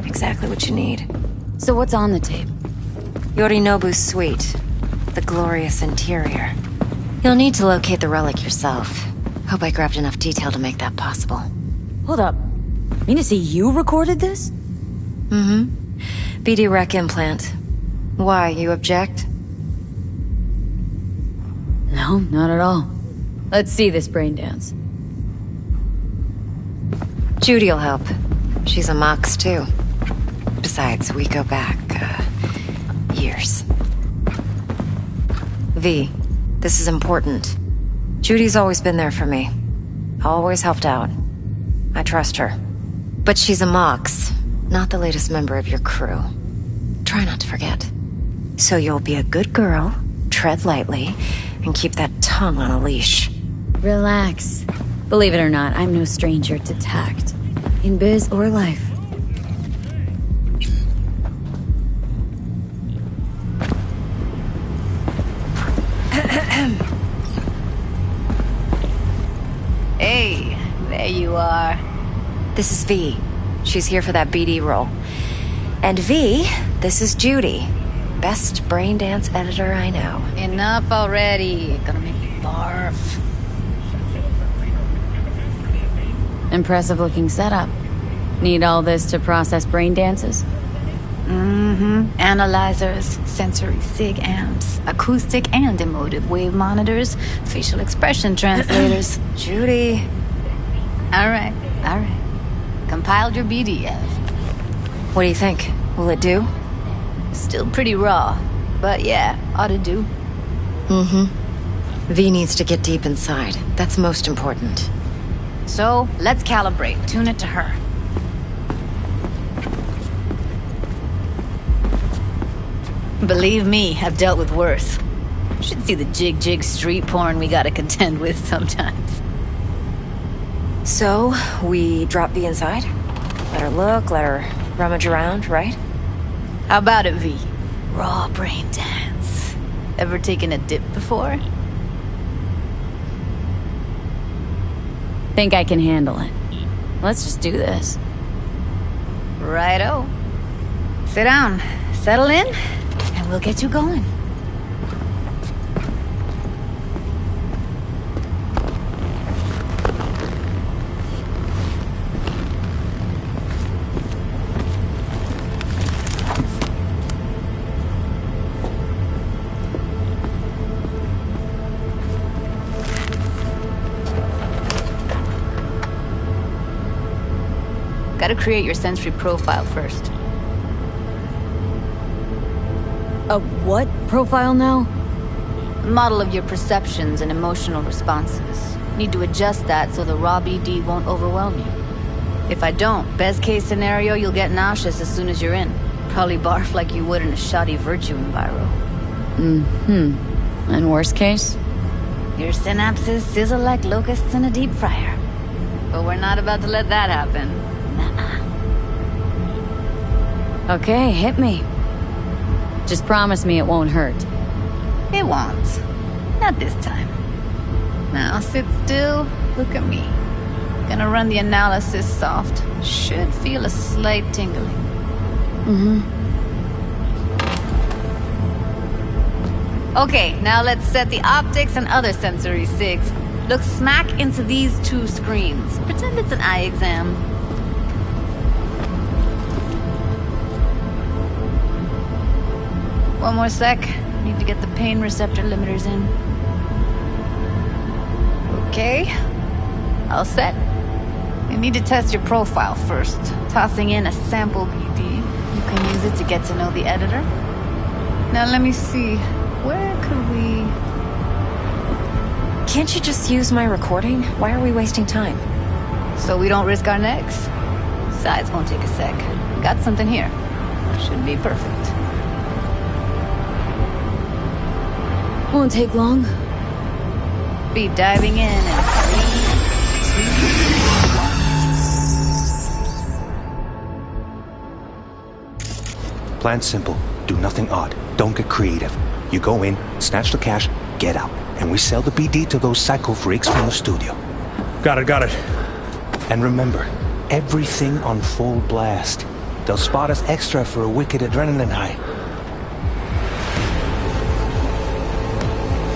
Exactly what you need. So what's on the tape? Yorinobu's suite. The glorious interior. You'll need to locate the relic yourself. Hope I grabbed enough detail to make that possible. Hold up. Mean to say you recorded this? Mm-hmm. BD rec implant. Why, you object? No, not at all. Let's see this brain dance. Judy'll help. She's a Mox, too. Besides, we go back, years. V, this is important. Judy's always been there for me. Always helped out. I trust her. But she's a Mox, not the latest member of your crew. Try not to forget. So you'll be a good girl, tread lightly, and keep that tongue on a leash. Relax. Believe it or not, I'm no stranger to tact. In biz or life. Hey, there you are. This is V. She's here for that BD role. And V, this is Judy. Best brain dance editor I know. Enough already. Gonna make me barf. Impressive looking setup. Need all this to process brain dances? Mm-hmm. Analyzers, sensory sig amps, acoustic and emotive wave monitors, facial expression translators. Judy. All right. Compiled your BDF. What do you think? Will it do? Still pretty raw, but yeah, ought to do. Mm-hmm. V needs to get deep inside. That's most important. So, let's calibrate. Tune it to her. Believe me, I've dealt with worse. Should see the jig street porn we gotta contend with sometimes. So, we drop V inside? Let her look, let her rummage around, right? How about it, V? Raw brain dance. Ever taken a dip before? Think I can handle it. Let's just do this. Righto. Sit down, settle in, and we'll get you going. Gotta create your sensory profile first. A what profile now? A model of your perceptions and emotional responses. Need to adjust that so the raw BD won't overwhelm you. If I don't, best case scenario, you'll get nauseous as soon as you're in. Probably barf like you would in a shoddy virtue enviro. And worst case? Your synapses sizzle like locusts in a deep fryer. But we're not about to let that happen. Nuh-uh. Okay, hit me. Just promise me it won't hurt. It won't. Not this time. Now sit still, look at me. Gonna run the analysis soft. Should feel a slight tingling. Okay, now let's set the optics and other sensory sigs. Look smack into these two screens. Pretend it's an eye exam. One more sec. Need to get the pain receptor limiters in. Okay. All set. You need to test your profile first. Tossing in a sample BD. You can use it to get to know the editor. Now let me see. Where could we... Can't you just use my recording? Why are we wasting time? So we don't risk our necks? Besides, won't take a sec. Got something here. Should be perfect. Won't take long. Be diving in and... Plan simple. Do nothing odd. Don't get creative. You go in, snatch the cash, get out. And we sell the BD to those psycho freaks from the studio. Got it. And remember, everything on full blast. They'll spot us extra for a wicked adrenaline high.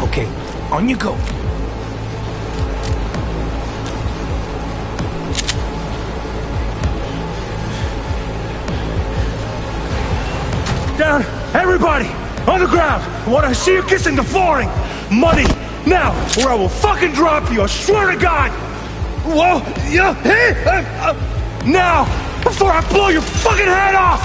Okay, on you go. Down! Everybody! On the ground! I want to see you kissing the flooring! Money! Now! Or I will fucking drop you! I swear to God! Whoa! Yeah! Hey! Now! Before I blow your fucking head off!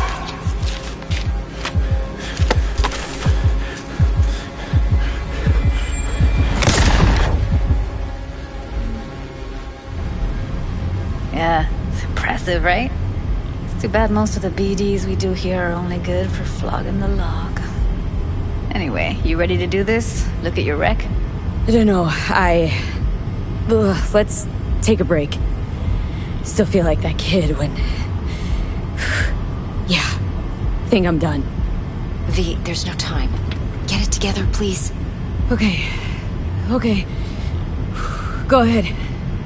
Yeah, it's impressive, right? It's too bad most of the BDs we do here are only good for flogging the log. Anyway, you ready to do this? Look at your wreck? I don't know, let's take a break. Still feel like that kid when... Yeah, think I'm done. V, there's no time. Get it together, please. Okay. Go ahead.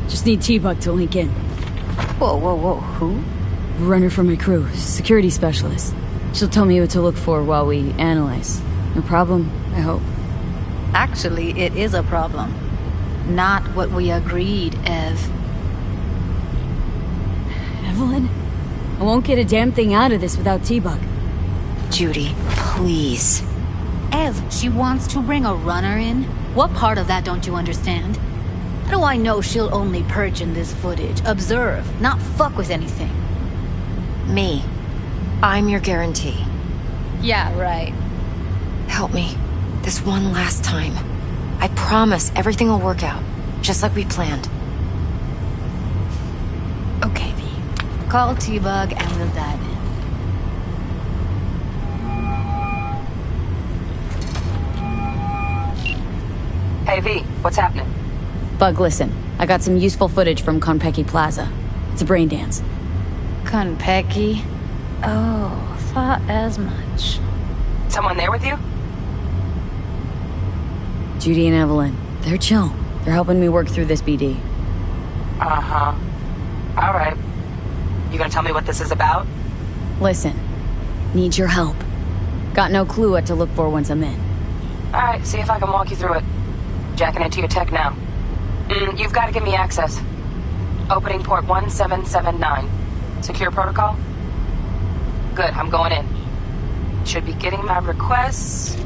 Just need T-Bug to link in. Whoa, who? Runner from my crew, security specialist. She'll tell me what to look for while we analyze. No problem, I hope. Actually, it is a problem. Not what we agreed, Ev. Evelyn? I won't get a damn thing out of this without T-Bug. Judy, please. Ev, she wants to bring a runner in? What part of that don't you understand? How do I know she'll only perch in this footage? Observe, not fuck with anything. Me. I'm your guarantee. Yeah, right. Help me. This one last time. I promise everything will work out. Just like we planned. Okay, V. Call T-Bug and we'll dive in. Hey, V. What's happening? Bug, listen. I got some useful footage from Konpeki Plaza. It's a brain dance. Konpeki? Oh, thought as much. Someone there with you? Judy and Evelyn. They're chill. They're helping me work through this BD. Uh-huh. All right. You gonna tell me what this is about? Listen. Need your help. Got no clue what to look for once I'm in. All right, see if I can walk you through it. Jacking into your tech now. You've got to give me access. Opening port 1779. Secure protocol? Good, I'm going in. Should be getting my request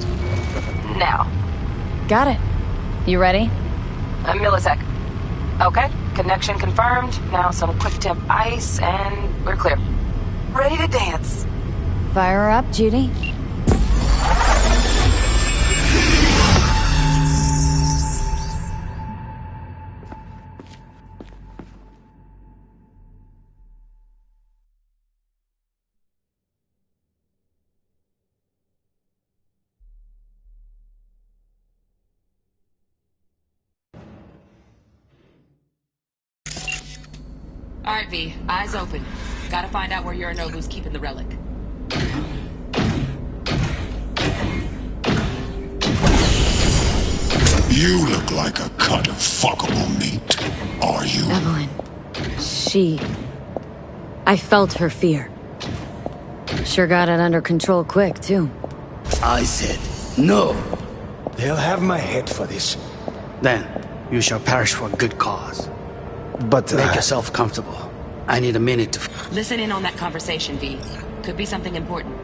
now. Got it. You ready? A millisec. Okay, Connection confirmed. Now some quick temp ice, and we're clear. Ready to dance. Fire her up, Judy. Alright, V. Eyes open. Gotta find out where Yorinobu's keeping the relic. You look like a cut of fuckable meat. Are you? Evelyn. I felt her fear. Sure got it under control quick, too. I said, no. They'll have my head for this. Then, you shall perish for a good cause. But make yourself comfortable. I need a minute to... Listen in on that conversation, V. Could be something important.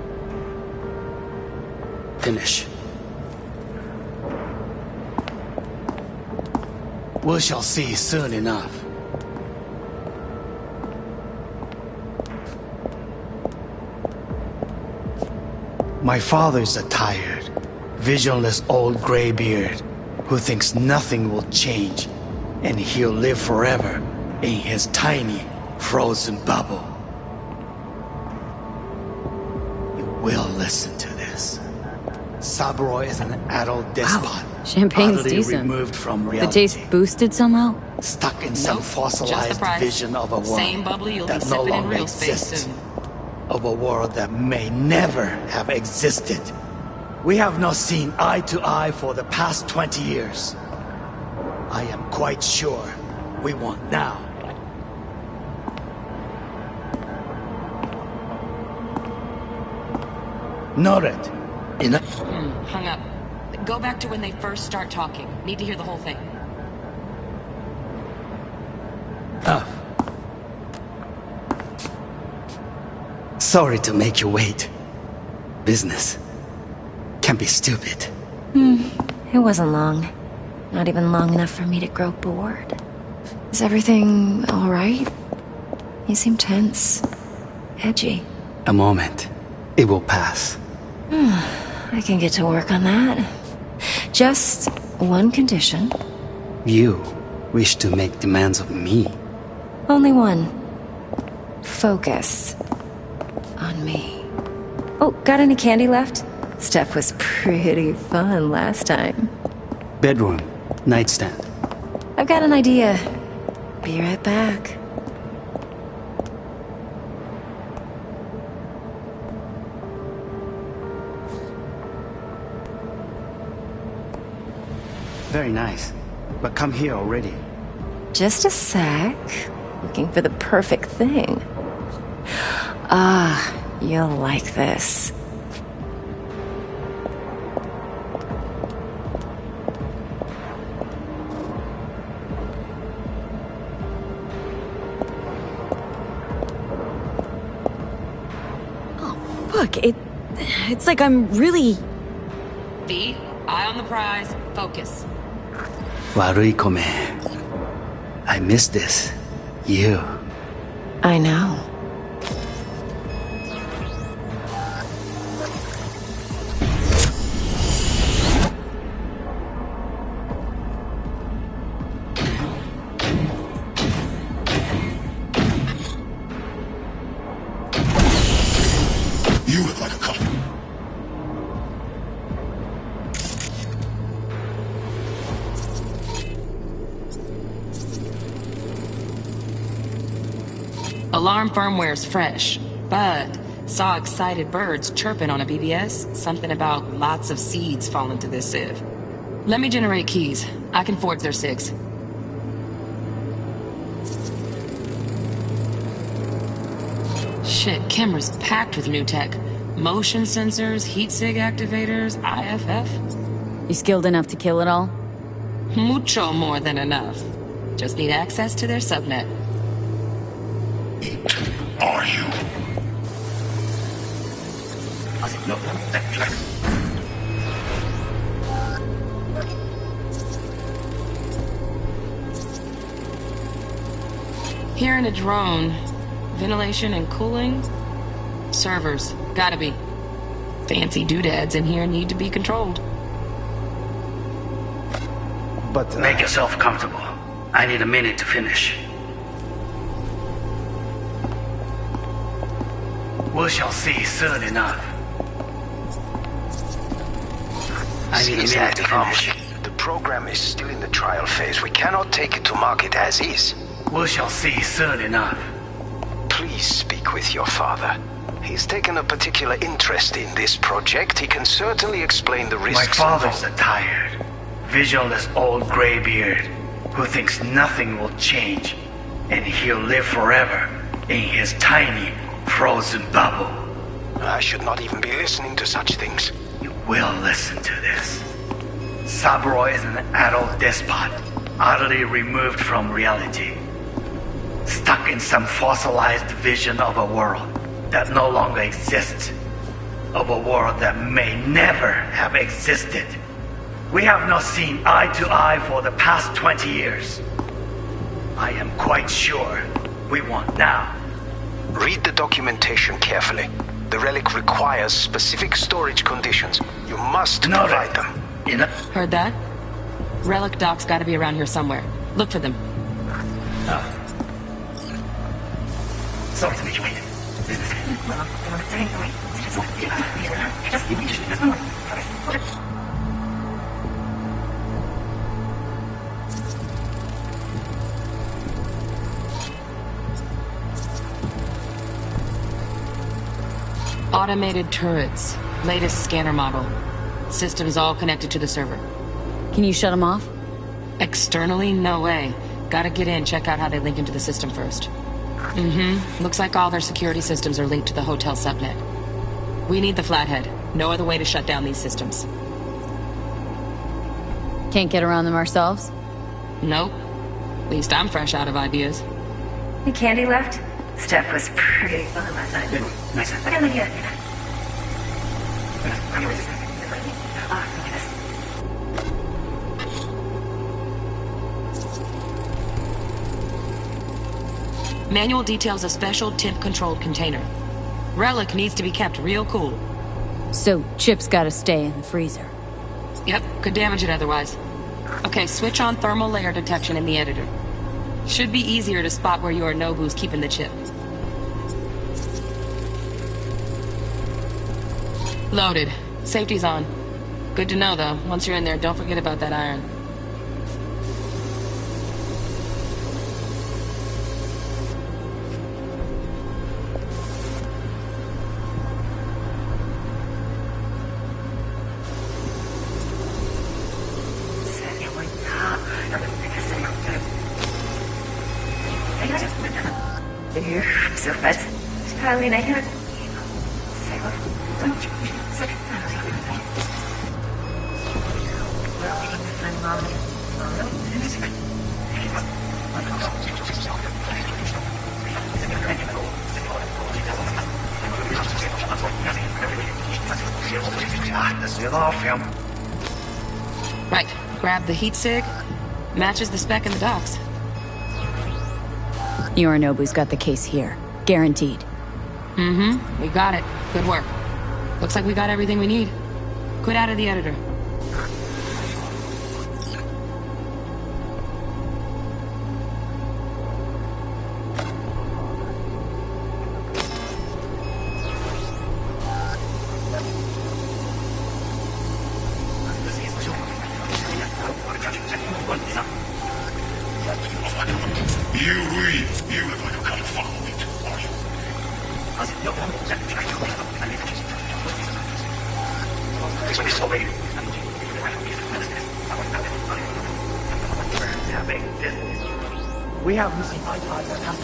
finish. We shall see soon enough. My father's a tired, visionless old graybeard who thinks nothing will change and he'll live forever in his tiny, frozen bubble. You will listen to this. Saburo is an adult despot. Wow. Champagne's utterly decent. removed from The reality. taste boosted somehow? Stuck in some Nope, fossilized just the price. vision of a world Same bubbly you'll be that no sipping in longer real space exists. soon. Of a world that may never have existed. We have not seen eye to eye for the past 20 years. I am quite sure we want now. Noted. Hung up. Go back to when they first start talking. Need to hear the whole thing. Sorry to make you wait. Business can be stupid. It wasn't long. Not even long enough for me to grow bored. Is everything alright? You seem tense. Edgy. A moment. It will pass. I can get to work on that. Just one condition. You wish to make demands of me. Only one. Focus. On me. Oh, got any candy left? Stuff was pretty fun last time. Bedroom. Nightstand. I've got an idea. Be right back. Very nice. But come here already. Just a sec. Looking for the perfect thing. Ah, you'll like this. Fuck, it's like I'm really... V, eye on the prize. Focus. Warui kome. I miss this. You. I know. You look like a cop. Alarm firmware's fresh, but saw excited birds chirping on a BBS. Something about lots of seeds falling to this sieve. Let me generate keys. I can forge their SIGs. Shit, camera's packed with new tech. Motion sensors, heat sig activators, IFF. You skilled enough to kill it all? Mucho more than enough. Just need access to their subnet. Are you? Here in a drone, ventilation and cooling? Servers, gotta be. Fancy doodads in here need to be controlled. But make yourself comfortable. I need a minute to finish. We shall see soon enough. I need a minute to finish. The program is still in the trial phase. We cannot take it to market as is. We shall see soon enough. Please speak with your father. He's taken a particular interest in this project. He can certainly explain the risks. My father's a tired, visionless old graybeard who thinks nothing will change, and he'll live forever in his tiny, frozen bubble. I should not even be listening to such things. You will listen to this. Saburo is an adult despot, utterly removed from reality. Stuck in some fossilized vision of a world that no longer exists. Of a world that may never have existed. We have not seen eye to eye for the past 20 years. I am quite sure we won't now. Read the documentation carefully. The relic requires specific storage conditions. You must provide them. Heard that? Relic doc's gotta be around here somewhere. Look for them. Sorry to make you wait. Automated turrets. Latest scanner model. Systems all connected to the server. Can you shut them off? Externally, no way. Gotta get in, check out how they link into the system first. Looks like all their security systems are linked to the hotel subnet. We need the flathead. No other way to shut down these systems. Can't get around them ourselves? Nope. At least I'm fresh out of ideas. Any candy left? Steph was pretty fun last night. Nice. I got an idea. Manual details a special temp-controlled container. Relic needs to be kept real cool. So, Chip's gotta stay in the freezer. Yep, could damage it otherwise. Okay, switch on thermal layer detection in the editor. Should be easier to spot where Yorinobu's keeping the chip. Loaded. Safety's on. Good to know, though. Once you're in there, don't forget about that iron. Right, grab the heat sig. Matches the spec in the docks. Yorinobu's got the case here. Guaranteed. We got it. Good work. Looks like we got everything we need. Quit out of the editor. You look like a kind of fuckwit, are you? We have missing iPods that have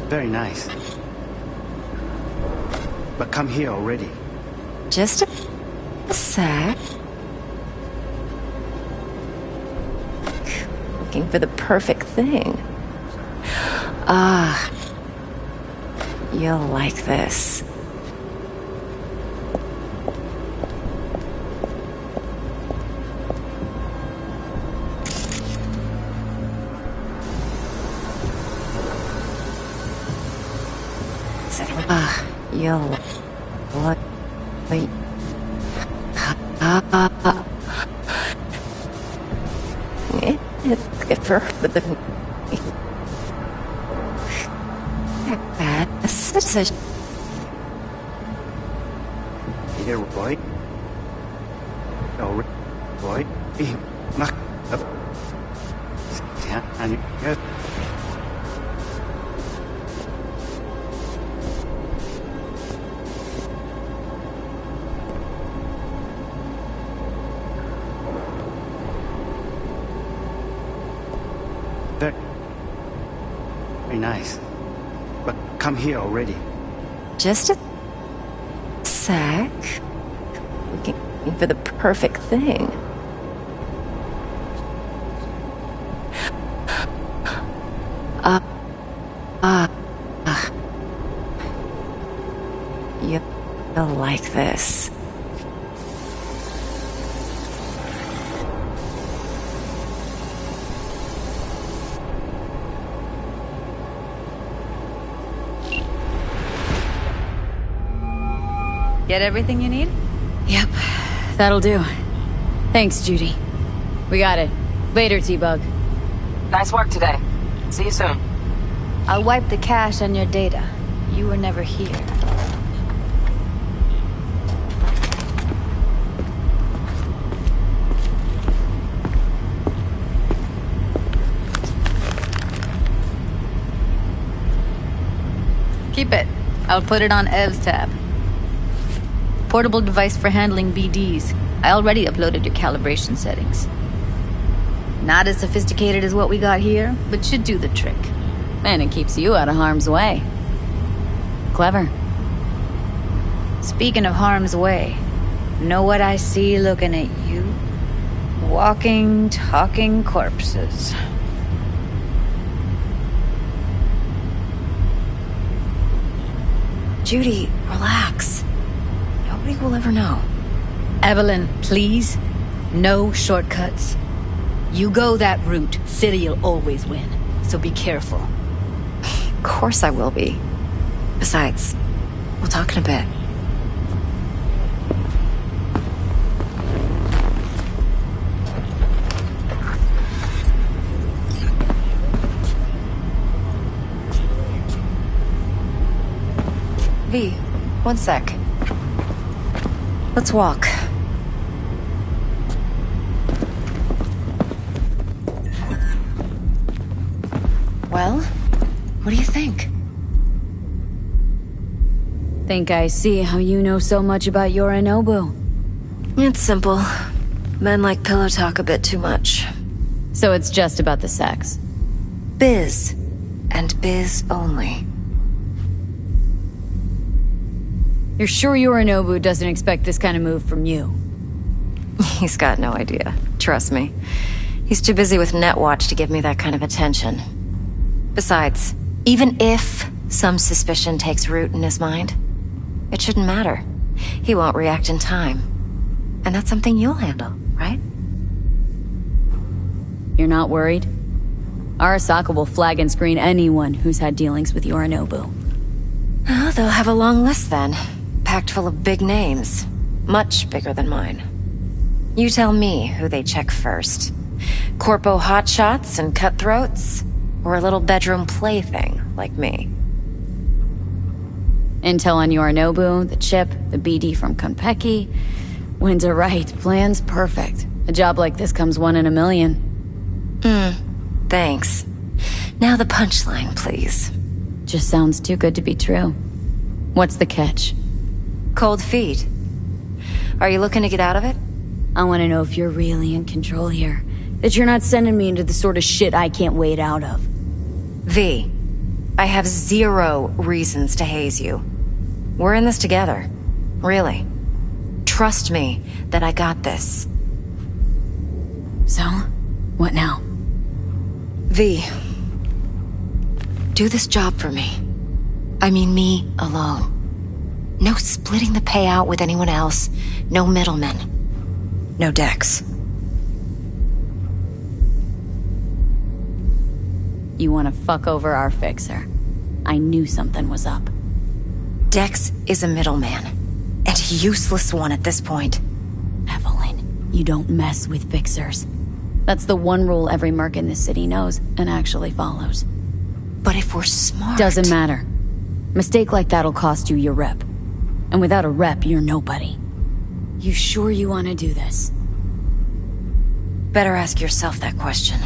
Very nice. But come here already. Just a sec. looking for the perfect thing. Ah, you'll like this. You'll like it's good for the Here, Roy. No, Roy. Knock up. And you. Very nice. But come here already. Just a sec. Looking for the perfect thing. You'll like this. Get everything you need? Yep. That'll do. Thanks, Judy. We got it. Later, T-Bug. Nice work today. See you soon. I'll wipe the cache on your data. You were never here. Keep it. I'll put it on Ev's tab. Portable device for handling BDs. I already uploaded your calibration settings. Not as sophisticated as what we got here, but should do the trick. And it keeps you out of harm's way. Clever. Speaking of harm's way, know what I see looking at you? Walking, talking corpses. Judy, relax. Nobody will ever know. Evelyn, please. No shortcuts. You go that route, City'll always win. So be careful. Of course I will be. Besides, we'll talk in a bit. V, one sec. Let's walk. Well, what do you think? Think I see how you know so much about Yorinobu. It's simple. Men like pillow talk a bit too much. So it's just about the sex. Biz. And biz only. You're sure Yorinobu doesn't expect this kind of move from you? He's got no idea. Trust me. He's too busy with Netwatch to give me that kind of attention. Besides, even if some suspicion takes root in his mind, it shouldn't matter. He won't react in time. And that's something you'll handle, right? You're not worried? Arasaka will flag and screen anyone who's had dealings with Yorinobu. Oh, they'll have a long list then. Packed full of big names. Much bigger than mine. You tell me who they check first. Corpo hotshots and cutthroats? Or a little bedroom plaything like me? Intel on Yorinobu, the chip, the BD from Konpeki. Winds are right. Plan's perfect. A job like this comes one in a million. Thanks. Now the punchline, please. Just sounds too good to be true. What's the catch? Cold feet. Are you looking to get out of it? I want to know if you're really in control here. That you're not sending me into the sort of shit I can't wade out of. V, I have 0 reasons to haze you. We're in this together. Really. Trust me that I got this. So, what now? V. Do this job for me. I mean me alone. No splitting the payout with anyone else. No middlemen. No Dex. You want to fuck over our fixer. I knew something was up. Dex is a middleman. And a useless one at this point. Evelyn, you don't mess with fixers. That's the one rule every merc in this city knows and actually follows. But if we're smart... Doesn't matter. Mistake like that'll cost you your rep. And without a rep, you're nobody. You sure you want to do this? Better ask yourself that question.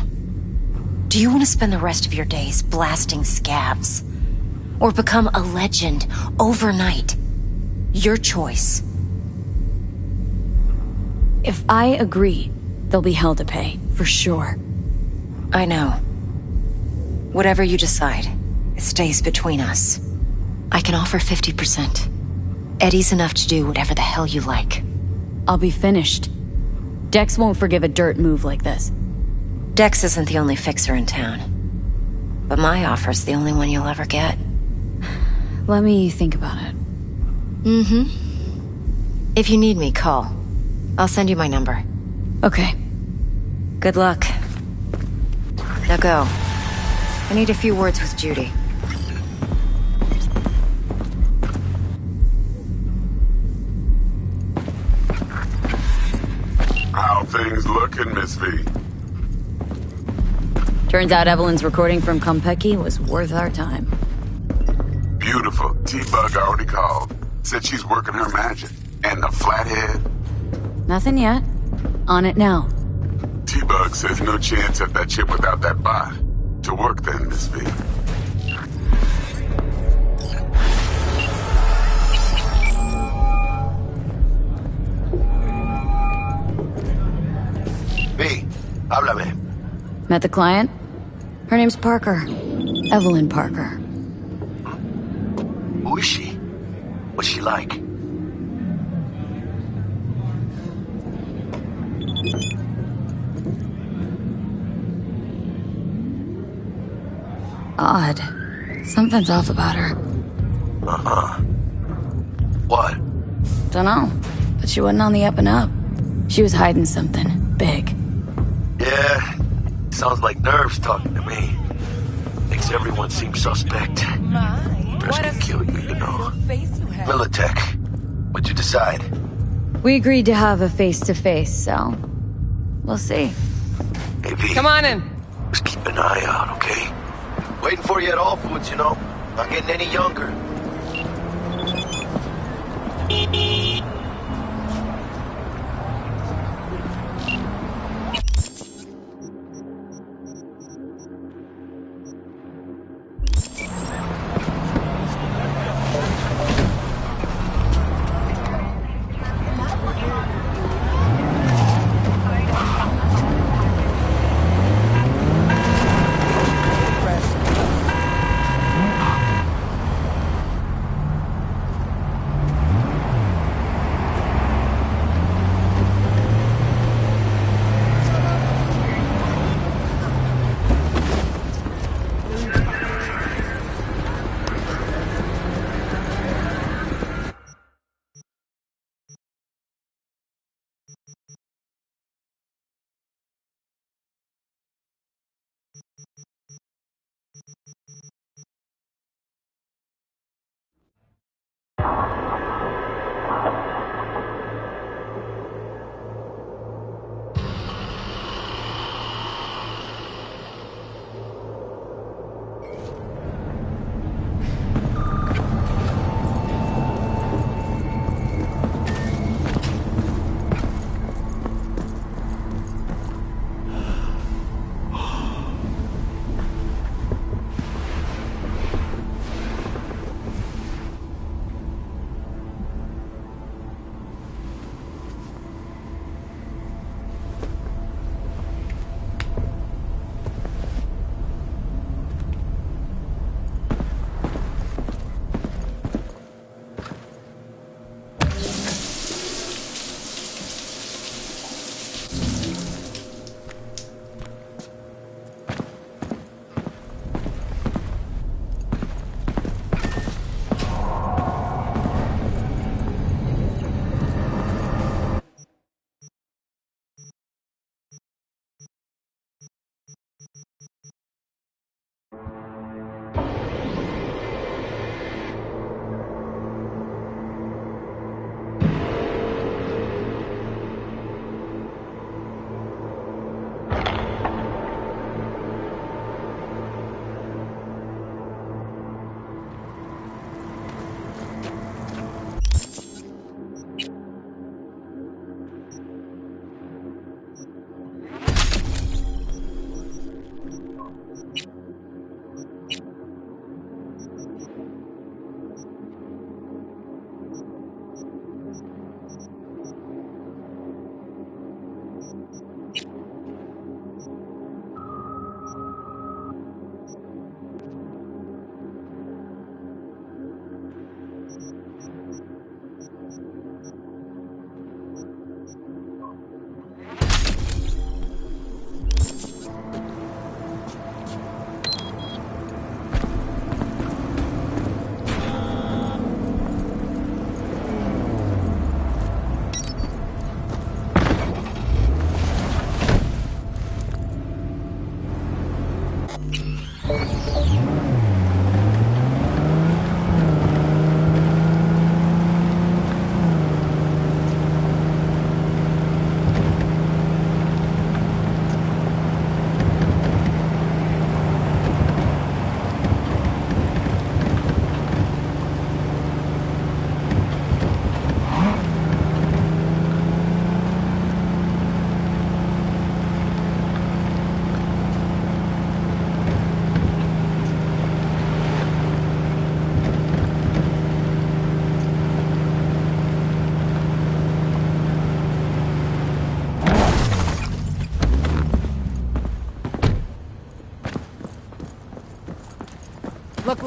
Do you want to spend the rest of your days blasting scabs? Or become a legend overnight? Your choice. If I agree, there'll be hell to pay, for sure. I know. Whatever you decide, it stays between us. I can offer 50%. Eddie's enough to do whatever the hell you like. I'll be finished. Dex won't forgive a dirt move like this. Dex isn't the only fixer in town. But my offer's the only one you'll ever get. Let me think about it. Mm-hmm. If you need me, call. I'll send you my number. Okay. Good luck. Now go. I need a few words with Judy. How things looking, Miss V? Turns out Evelyn's recording from Konpeki was worth our time. Beautiful. T-Bug already called. Said she's working her magic. And the flathead? Nothing yet. On it now. T-Bug says no chance at that chip without that bot. To work then, Miss V. V, háblame. Met the client? Her name's Parker. Evelyn Parker. Who is she? What's she like? Odd. Something's off about her. Uh-huh. What? Dunno. But she wasn't on the up and up. She was hiding something big. Yeah, sounds like nerves talking to me. Makes everyone seem suspect. Best can kill you, you know. Militech, what'd you decide? We agreed to have a face-to-face, so... we'll see. Hey, V. Come on in. Just keep an eye out, okay? Waiting for you at All Foods, you know. Not getting any younger.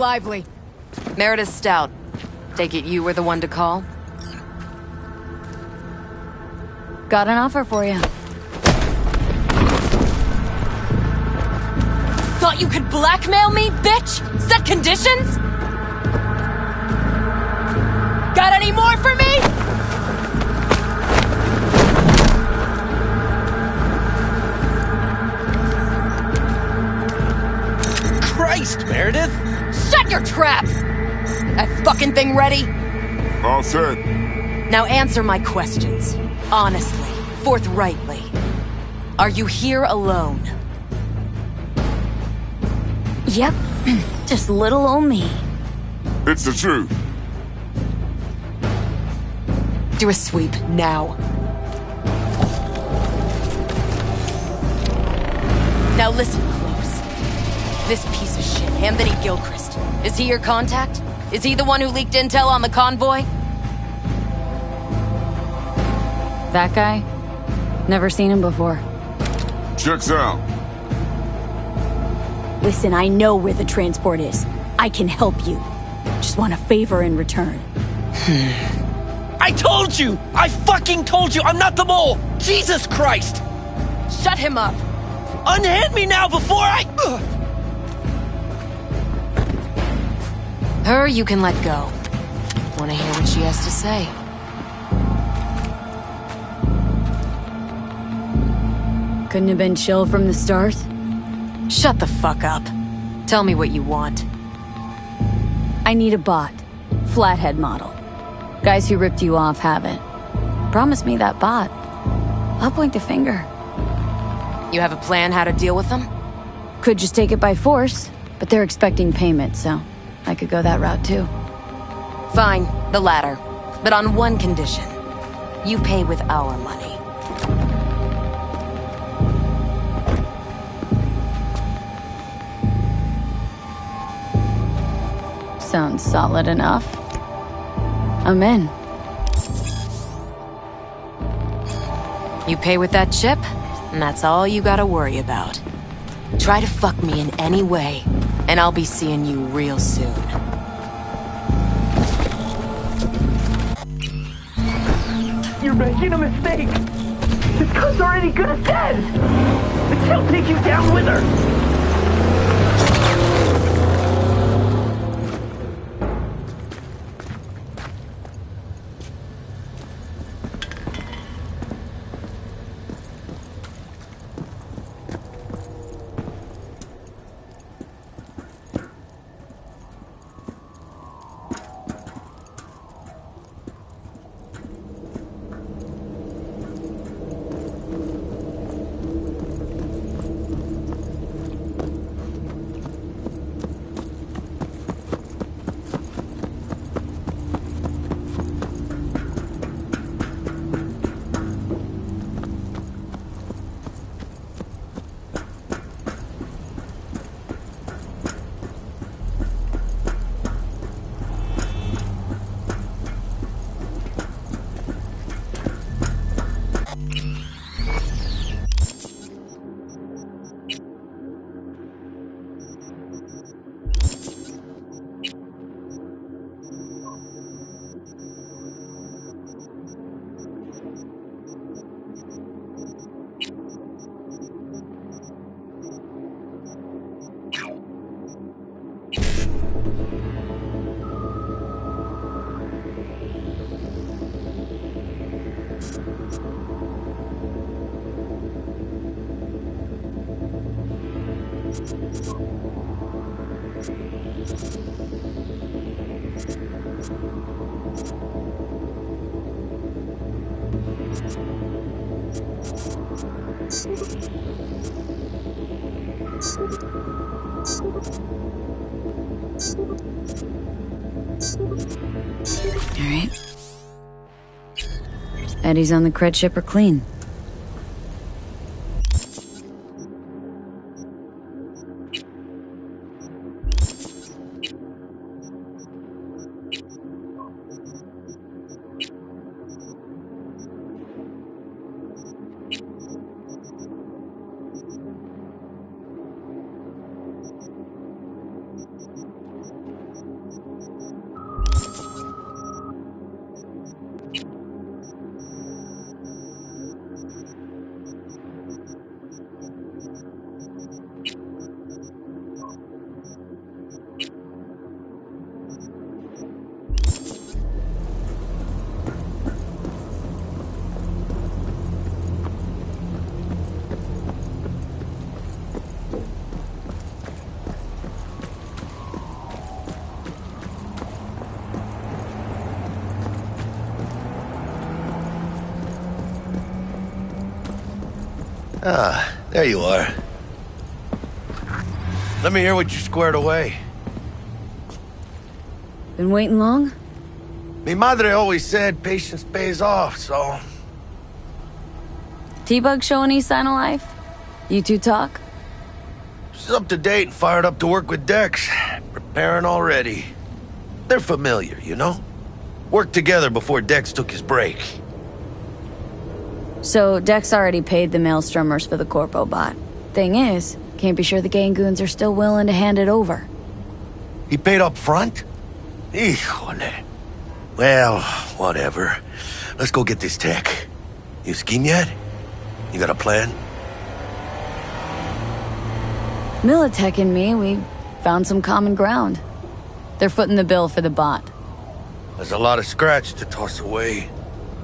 lively. Meredith Stout. Take it you were the one to call? Got an offer for you. Thought you could blackmail me, bitch? Set conditions? Got any more for me? Christ, Meredith! Shut your trap! That fucking thing ready? All set. Now answer my questions. Honestly, forthrightly. Are you here alone? Yep. Just little old me. It's the truth. Do a sweep, now. Now listen close. This piece of shit, Anthony Gilchrist, is he your contact? Is he the one who leaked intel on the convoy? That guy? Never seen him before. Checks out. Listen, I know where the transport is. I can help you. Just want a favor in return. I told you! I fucking told you! I'm not the mole! Jesus Christ! Shut him up! Unhand me now before I... Her you can let go. Wanna hear what she has to say? Couldn't have been chill from the start? Shut the fuck up. Tell me what you want. I need a bot. Flathead model. Guys who ripped you off haven't. Promise me that bot. I'll point the finger. You have a plan how to deal with them? Could just take it by force, but they're expecting payment, so I could go that route too. Fine, the latter. But on one condition. You pay with our money. Sounds solid enough. I'm in. You pay with that chip, and that's all you gotta worry about. Try to fuck me in any way, and I'll be seeing you real soon. You're making a mistake! This cunt's already good as dead! And she'll take you down with her! Alright. Eddie's on the cred ship are clean. Ah, there you are. Let me hear what you squared away. Been waiting long? Mi madre always said patience pays off, so... T-Bug show any sign of life? You two talk? She's up to date and fired up to work with Dex. Preparing already. They're familiar, you know? Worked together before Dex took his break. So, Dex already paid the Maelstromers for the Corpo bot. Thing is, can't be sure the Gangoons are still willing to hand it over. He paid up front? Híjole. Well, whatever. Let's go get this tech. You scheme yet? You got a plan? Militech and me, we found some common ground. They're footing the bill for the bot. There's a lot of scratch to toss away.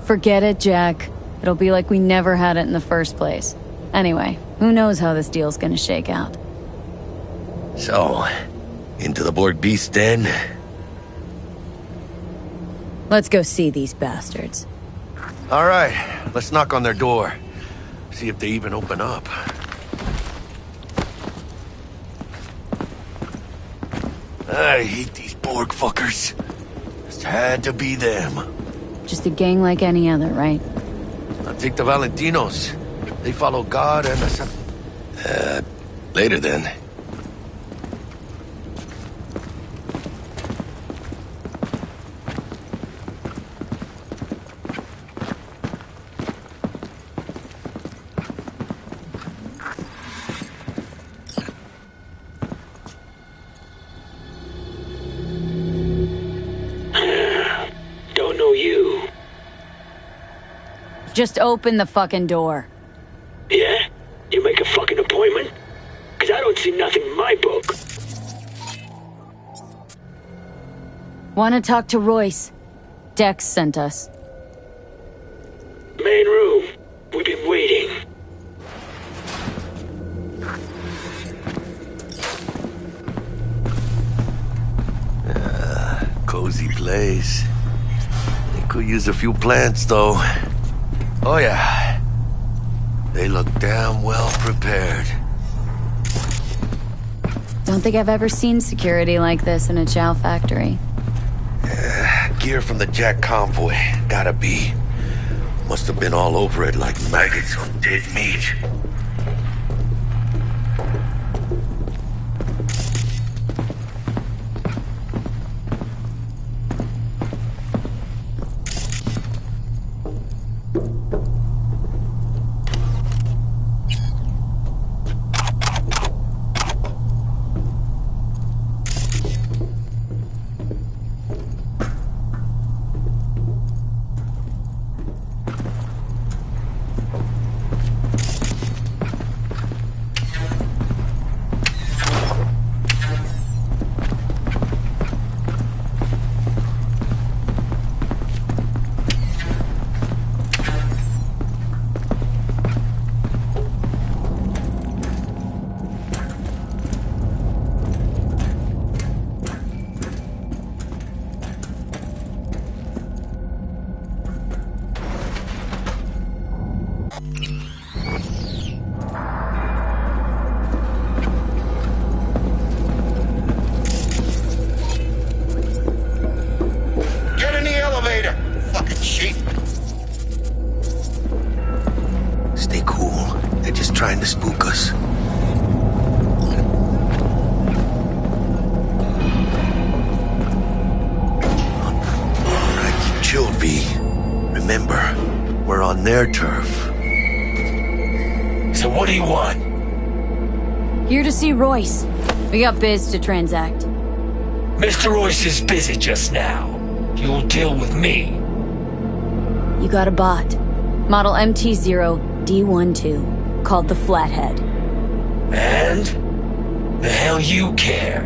Forget it, Jack. It'll be like we never had it in the first place. Anyway, who knows how this deal's gonna shake out. So, into the Borg Beast den? Let's go see these bastards. All right, let's knock on their door. See if they even open up. I hate these Borg fuckers. Just had to be them. Just a gang like any other, right? I'll take the Valentinos. They follow God and the... later then. Don't know you. Just open the fucking door. Yeah? You make a fucking appointment? Cause I don't see nothing in my book. Wanna talk to Royce? Dex sent us. Main room. We've been waiting. Cozy place. They could use a few plants, though. Oh, yeah. They look damn well prepared. Don't think I've ever seen security like this in a chow factory. Gear from the Jack convoy. Gotta be. Must have been all over it like maggots on dead meat. Trying to spook us. Alright, keep chilled, V. Remember, we're on their turf. So what do you want? Here to see Royce. We got biz to transact. Mr. Royce is busy just now. You'll deal with me. You got a bot. Model MT0D12. Called the Flathead. And? The hell you care?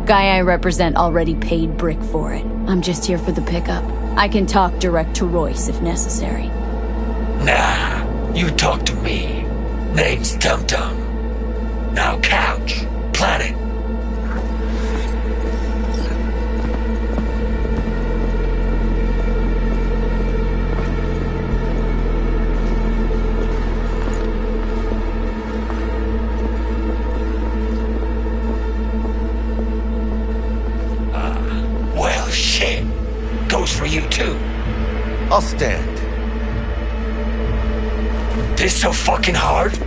Guy I represent already paid Brick for it. I'm just here for the pickup. I can talk direct to Royce if necessary. Nah, you talk to me. Name's Tum Tum. Now couch. Planet. I'll stand. This so fucking hard?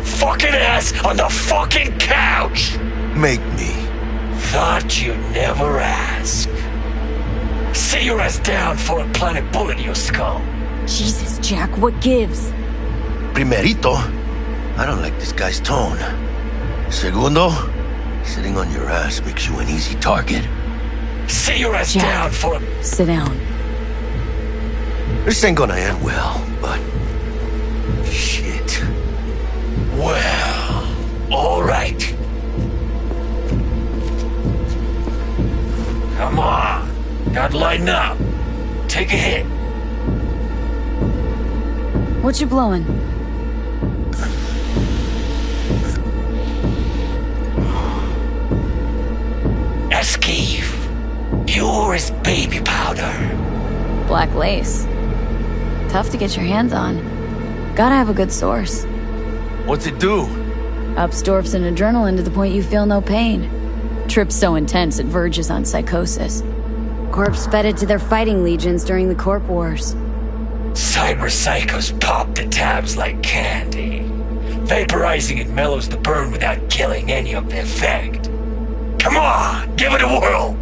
Fucking ass on the fucking couch! Make me. Thought you'd never ask. Sit your ass down for a planet bullet in your skull. Jesus, Jack, what gives? Primerito, I don't like this guy's tone. Segundo, sitting on your ass makes you an easy target. Sit your ass Jack, down for a... Sit down. This ain't gonna end well, but... Shit. Well, alright. Come on. Gotta lighten up. Take a hit. What you blowing? Esquive. Pure as baby powder. Black lace. Tough to get your hands on. Gotta have a good source. What's it do? Ups dwarfs and adrenaline to the point you feel no pain. Trip's so intense it verges on psychosis. Corps fed it to their fighting legions during the Corp Wars. Cyber psychos pop the tabs like candy. Vaporizing it mellows the burn without killing any of the effect. Come on, give it a whirl!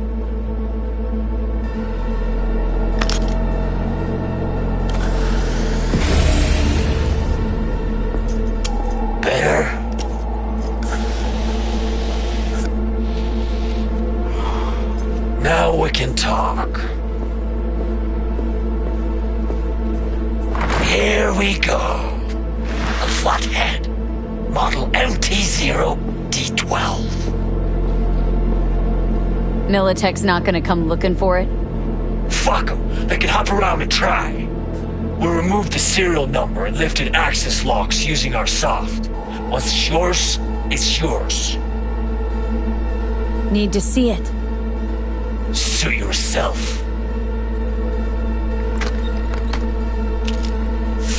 Better? Now we can talk. Here we go. A flathead. Model MT-0D12. Militech's not gonna come looking for it? Fuck them. They can hop around and try. We'll remove the serial number and lifted access locks using our soft. Once it's yours, it's yours. Need to see it. Suit yourself.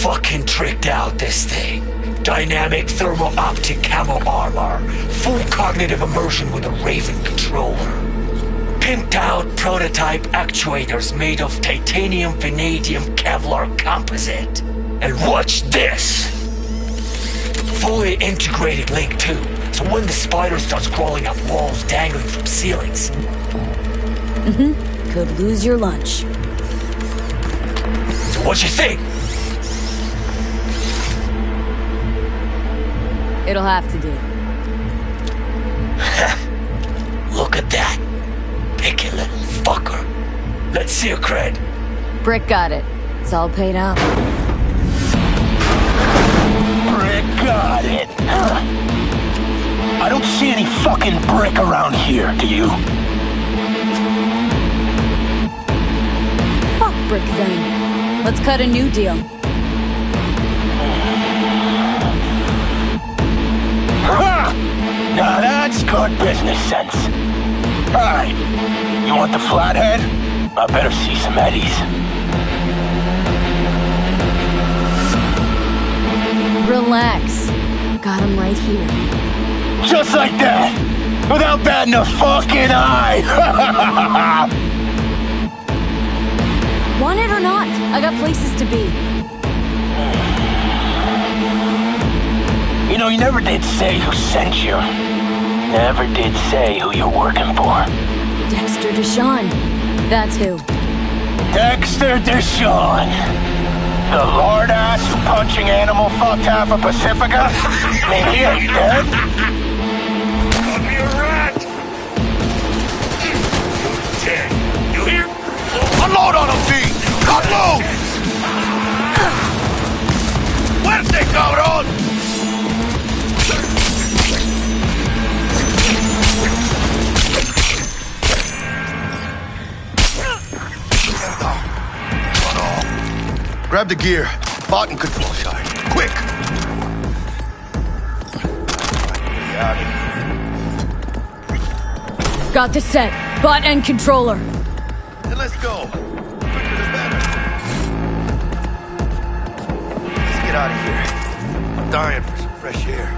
Fucking tricked out this thing. Dynamic thermo-optic camo armor. Full cognitive immersion with a Raven controller. Pimped out prototype actuators made of titanium, vanadium, Kevlar composite. And watch this! Fully integrated link too, so when the spider starts crawling up walls dangling from ceilings. Could lose your lunch. So what you think? It'll have to do. Look at that. Picky little fucker. Let's see your cred. Brick got it. It's all paid up. Brick got it. I don't see any fucking brick around here, do you? Fuck Brick then. Let's cut a new deal. Now that's good business sense. Alright, you want the flathead? I better see some eddies. Relax. Got him right here. Just like that! Without batting a fucking eye! Want it or not? I got places to be. You know, you never did say who sent you. Never did say who you're working for. Dexter Deshawn. That's who. Dexter Deshawn. The lord ass who punching animal fucked half of Pacifica? I mean, he ain't dead. Be a rat! Dead. You hear? Unload on him, D! Cut loose! Wednesday, cabrón! Grab the gear. Bot and control shot. Quick! Got the set. Bot and controller. Then let's go. Quicker the better. Let's get out of here. I'm dying for some fresh air.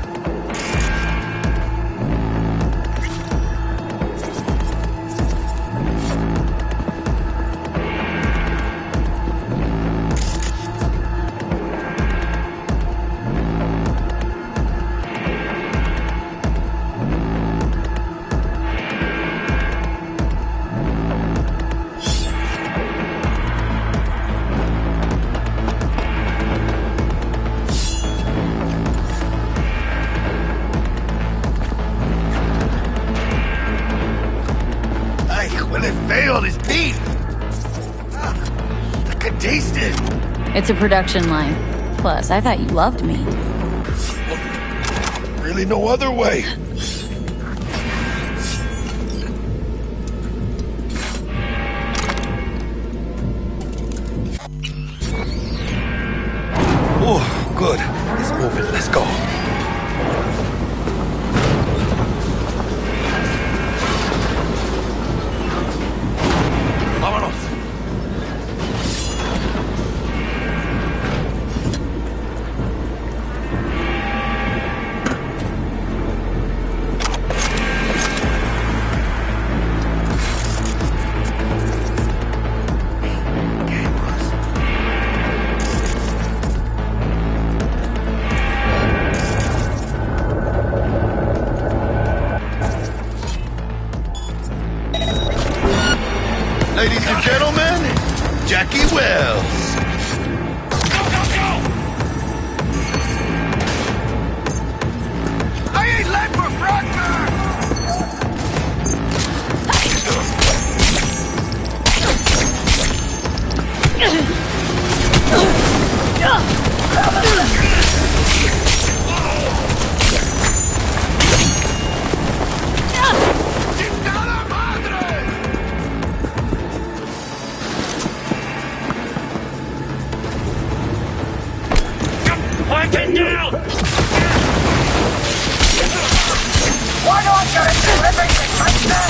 It's a production line. Plus, I thought you loved me. Really no other way. Oh, good. It's moving. Let's go. Vámonos. Ladies and gentlemen, Jackie Wells. I ain't late for Pointing down! Why do I gotta do everything like that?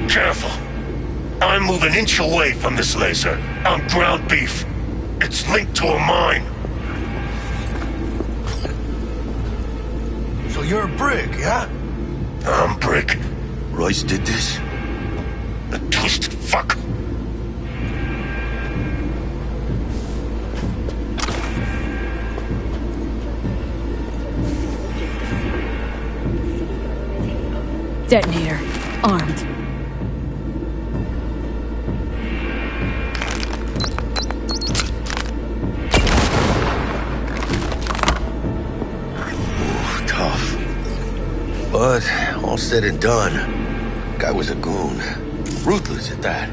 Careful. I'm moving an inch away from this laser. I'm ground beef. It's linked to a mine. So you're a brick, yeah? I'm brick. Royce did this? A twisted fuck. Detonator. Armed. Tough. But all said and done, guy was a goon. Ruthless at that.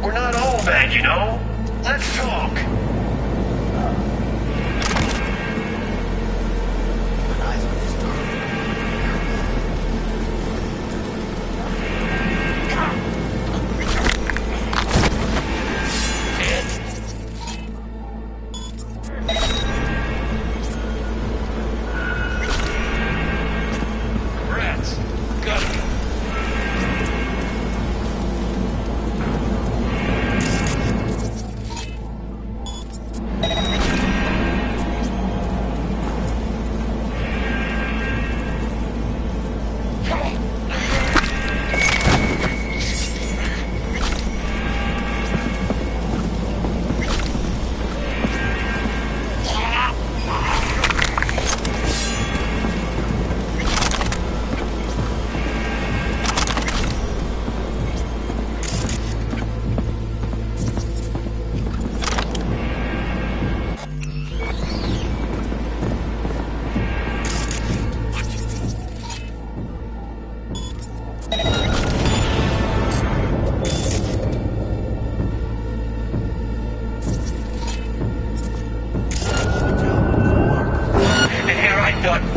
We're not all bad, you know. Let's talk. Rats. Got it.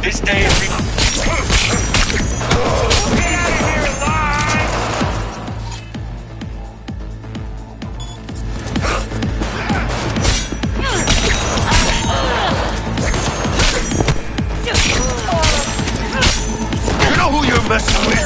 This day is Get out of here alive! You know who you're messing with?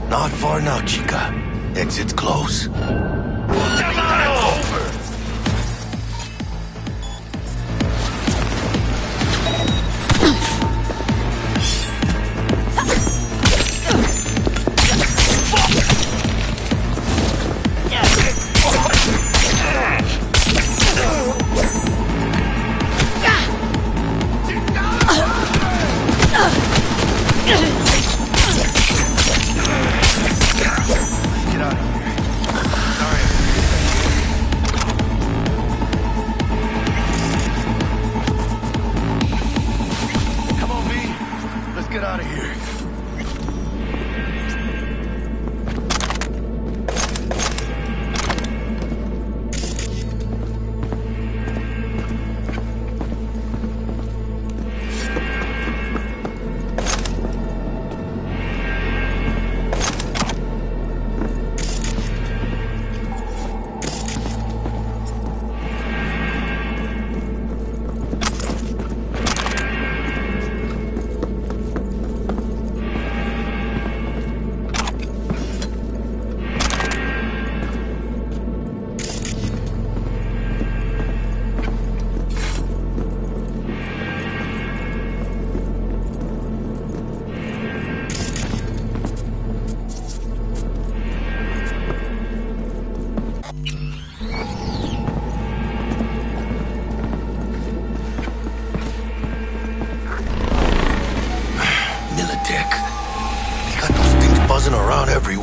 Not far now, chica. Exit's close. Get out of here. Sorry.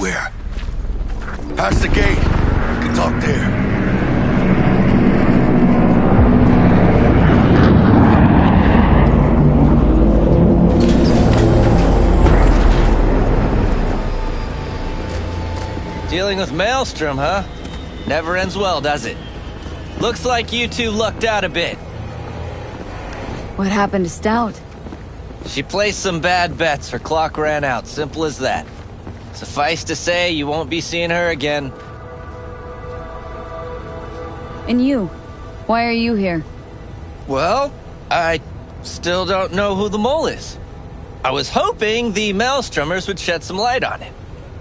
anywhere. Past the gate. We can talk there. Dealing with Maelstrom, huh? Never ends well, does it? Looks like you two lucked out a bit. What happened to Stout? She placed some bad bets, her clock ran out, simple as that. Suffice to say, you won't be seeing her again. And you? Why are you here? Well, I still don't know who the mole is. I was hoping the Maelstromers would shed some light on it.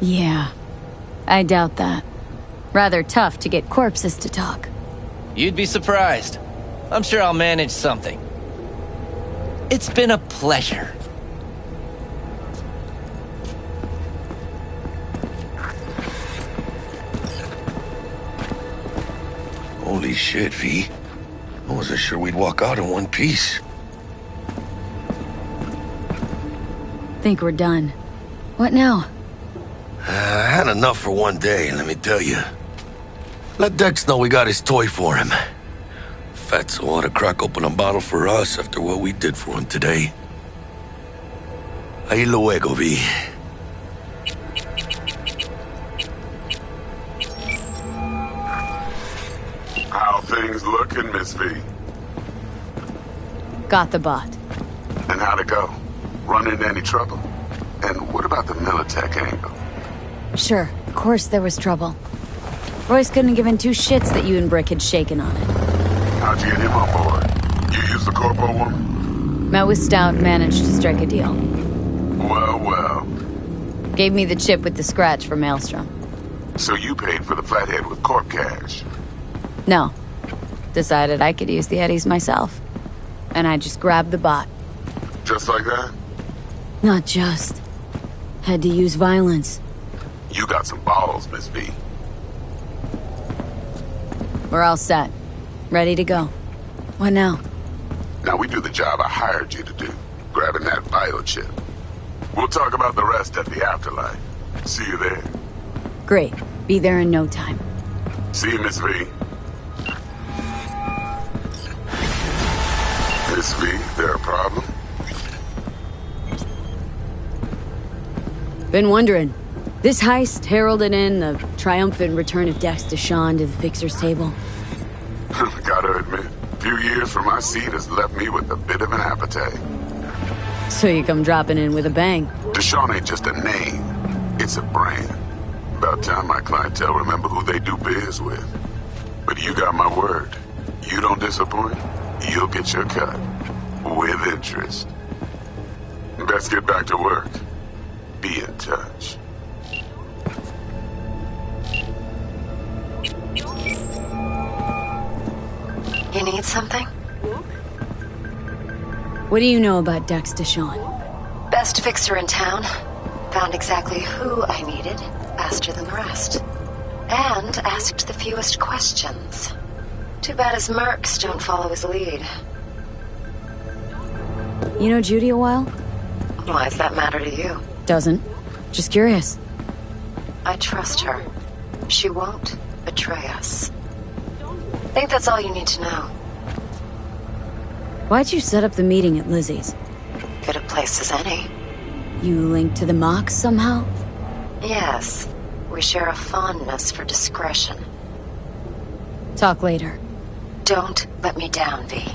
Yeah, I doubt that. Rather tough to get corpses to talk. You'd be surprised. I'm sure I'll manage something. It's been a pleasure. Holy shit, V. I wasn't sure we'd walk out in one piece. Think we're done. What now? I had enough for one day, let me tell you. Let Dex know we got his toy for him. Fatso ought to crack open a bottle for us after what we did for him today. Ahí luego, V. How things looking, Miss V? Got the bot. And how'd it go? Run into any trouble? And what about the Militech angle? Sure, of course there was trouble. Royce couldn't have given two shits that you and Brick had shaken on it. How'd you get him on board? You used the corpo woman? Met with Stout, managed to strike a deal. Well, well. Gave me the chip with the scratch for Maelstrom. So you paid for the flathead with corp cash? No. Decided I could use the Eddies myself. And I just grabbed the bot. Just like that? Not just. Had to use violence. You got some balls, Miss V. We're all set. Ready to go. What now? Now we do the job I hired you to do, grabbing that biochip. We'll talk about the rest at the afterlife. See you there. Great. Be there in no time. See you, Miss V. Miss V, there a problem? Been wondering. This heist heralded in the triumphant return of Dex Deshawn to the Fixer's table. Gotta admit, a few years from my seat has left me with a bit of an appetite. So you come dropping in with a bang. Deshawn ain't just a name, it's a brand. About time my clientele remember who they do biz with. But you got my word. You don't disappoint, you'll get your cut. With interest. Best get back to work. Be in touch. You need something? What do you know about Dex Deshawn? Best fixer in town. Found exactly who I needed faster than the rest. And asked the fewest questions. Too bad his mercs don't follow his lead. You know Judy a while? Why does that matter to you? Doesn't. Just curious. I trust her. She won't betray us. I think that's all you need to know. Why'd you set up the meeting at Lizzie's? Good a place as any. You linked to the Mox somehow? Yes. We share a fondness for discretion. Talk later. Don't let me down, V.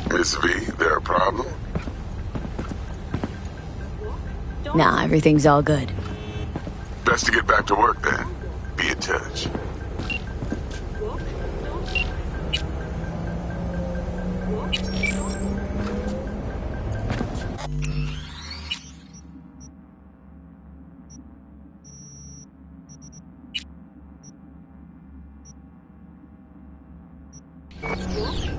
Miss V, there a problem? Nah, everything's all good. Best to get back to work then. Be in touch. What?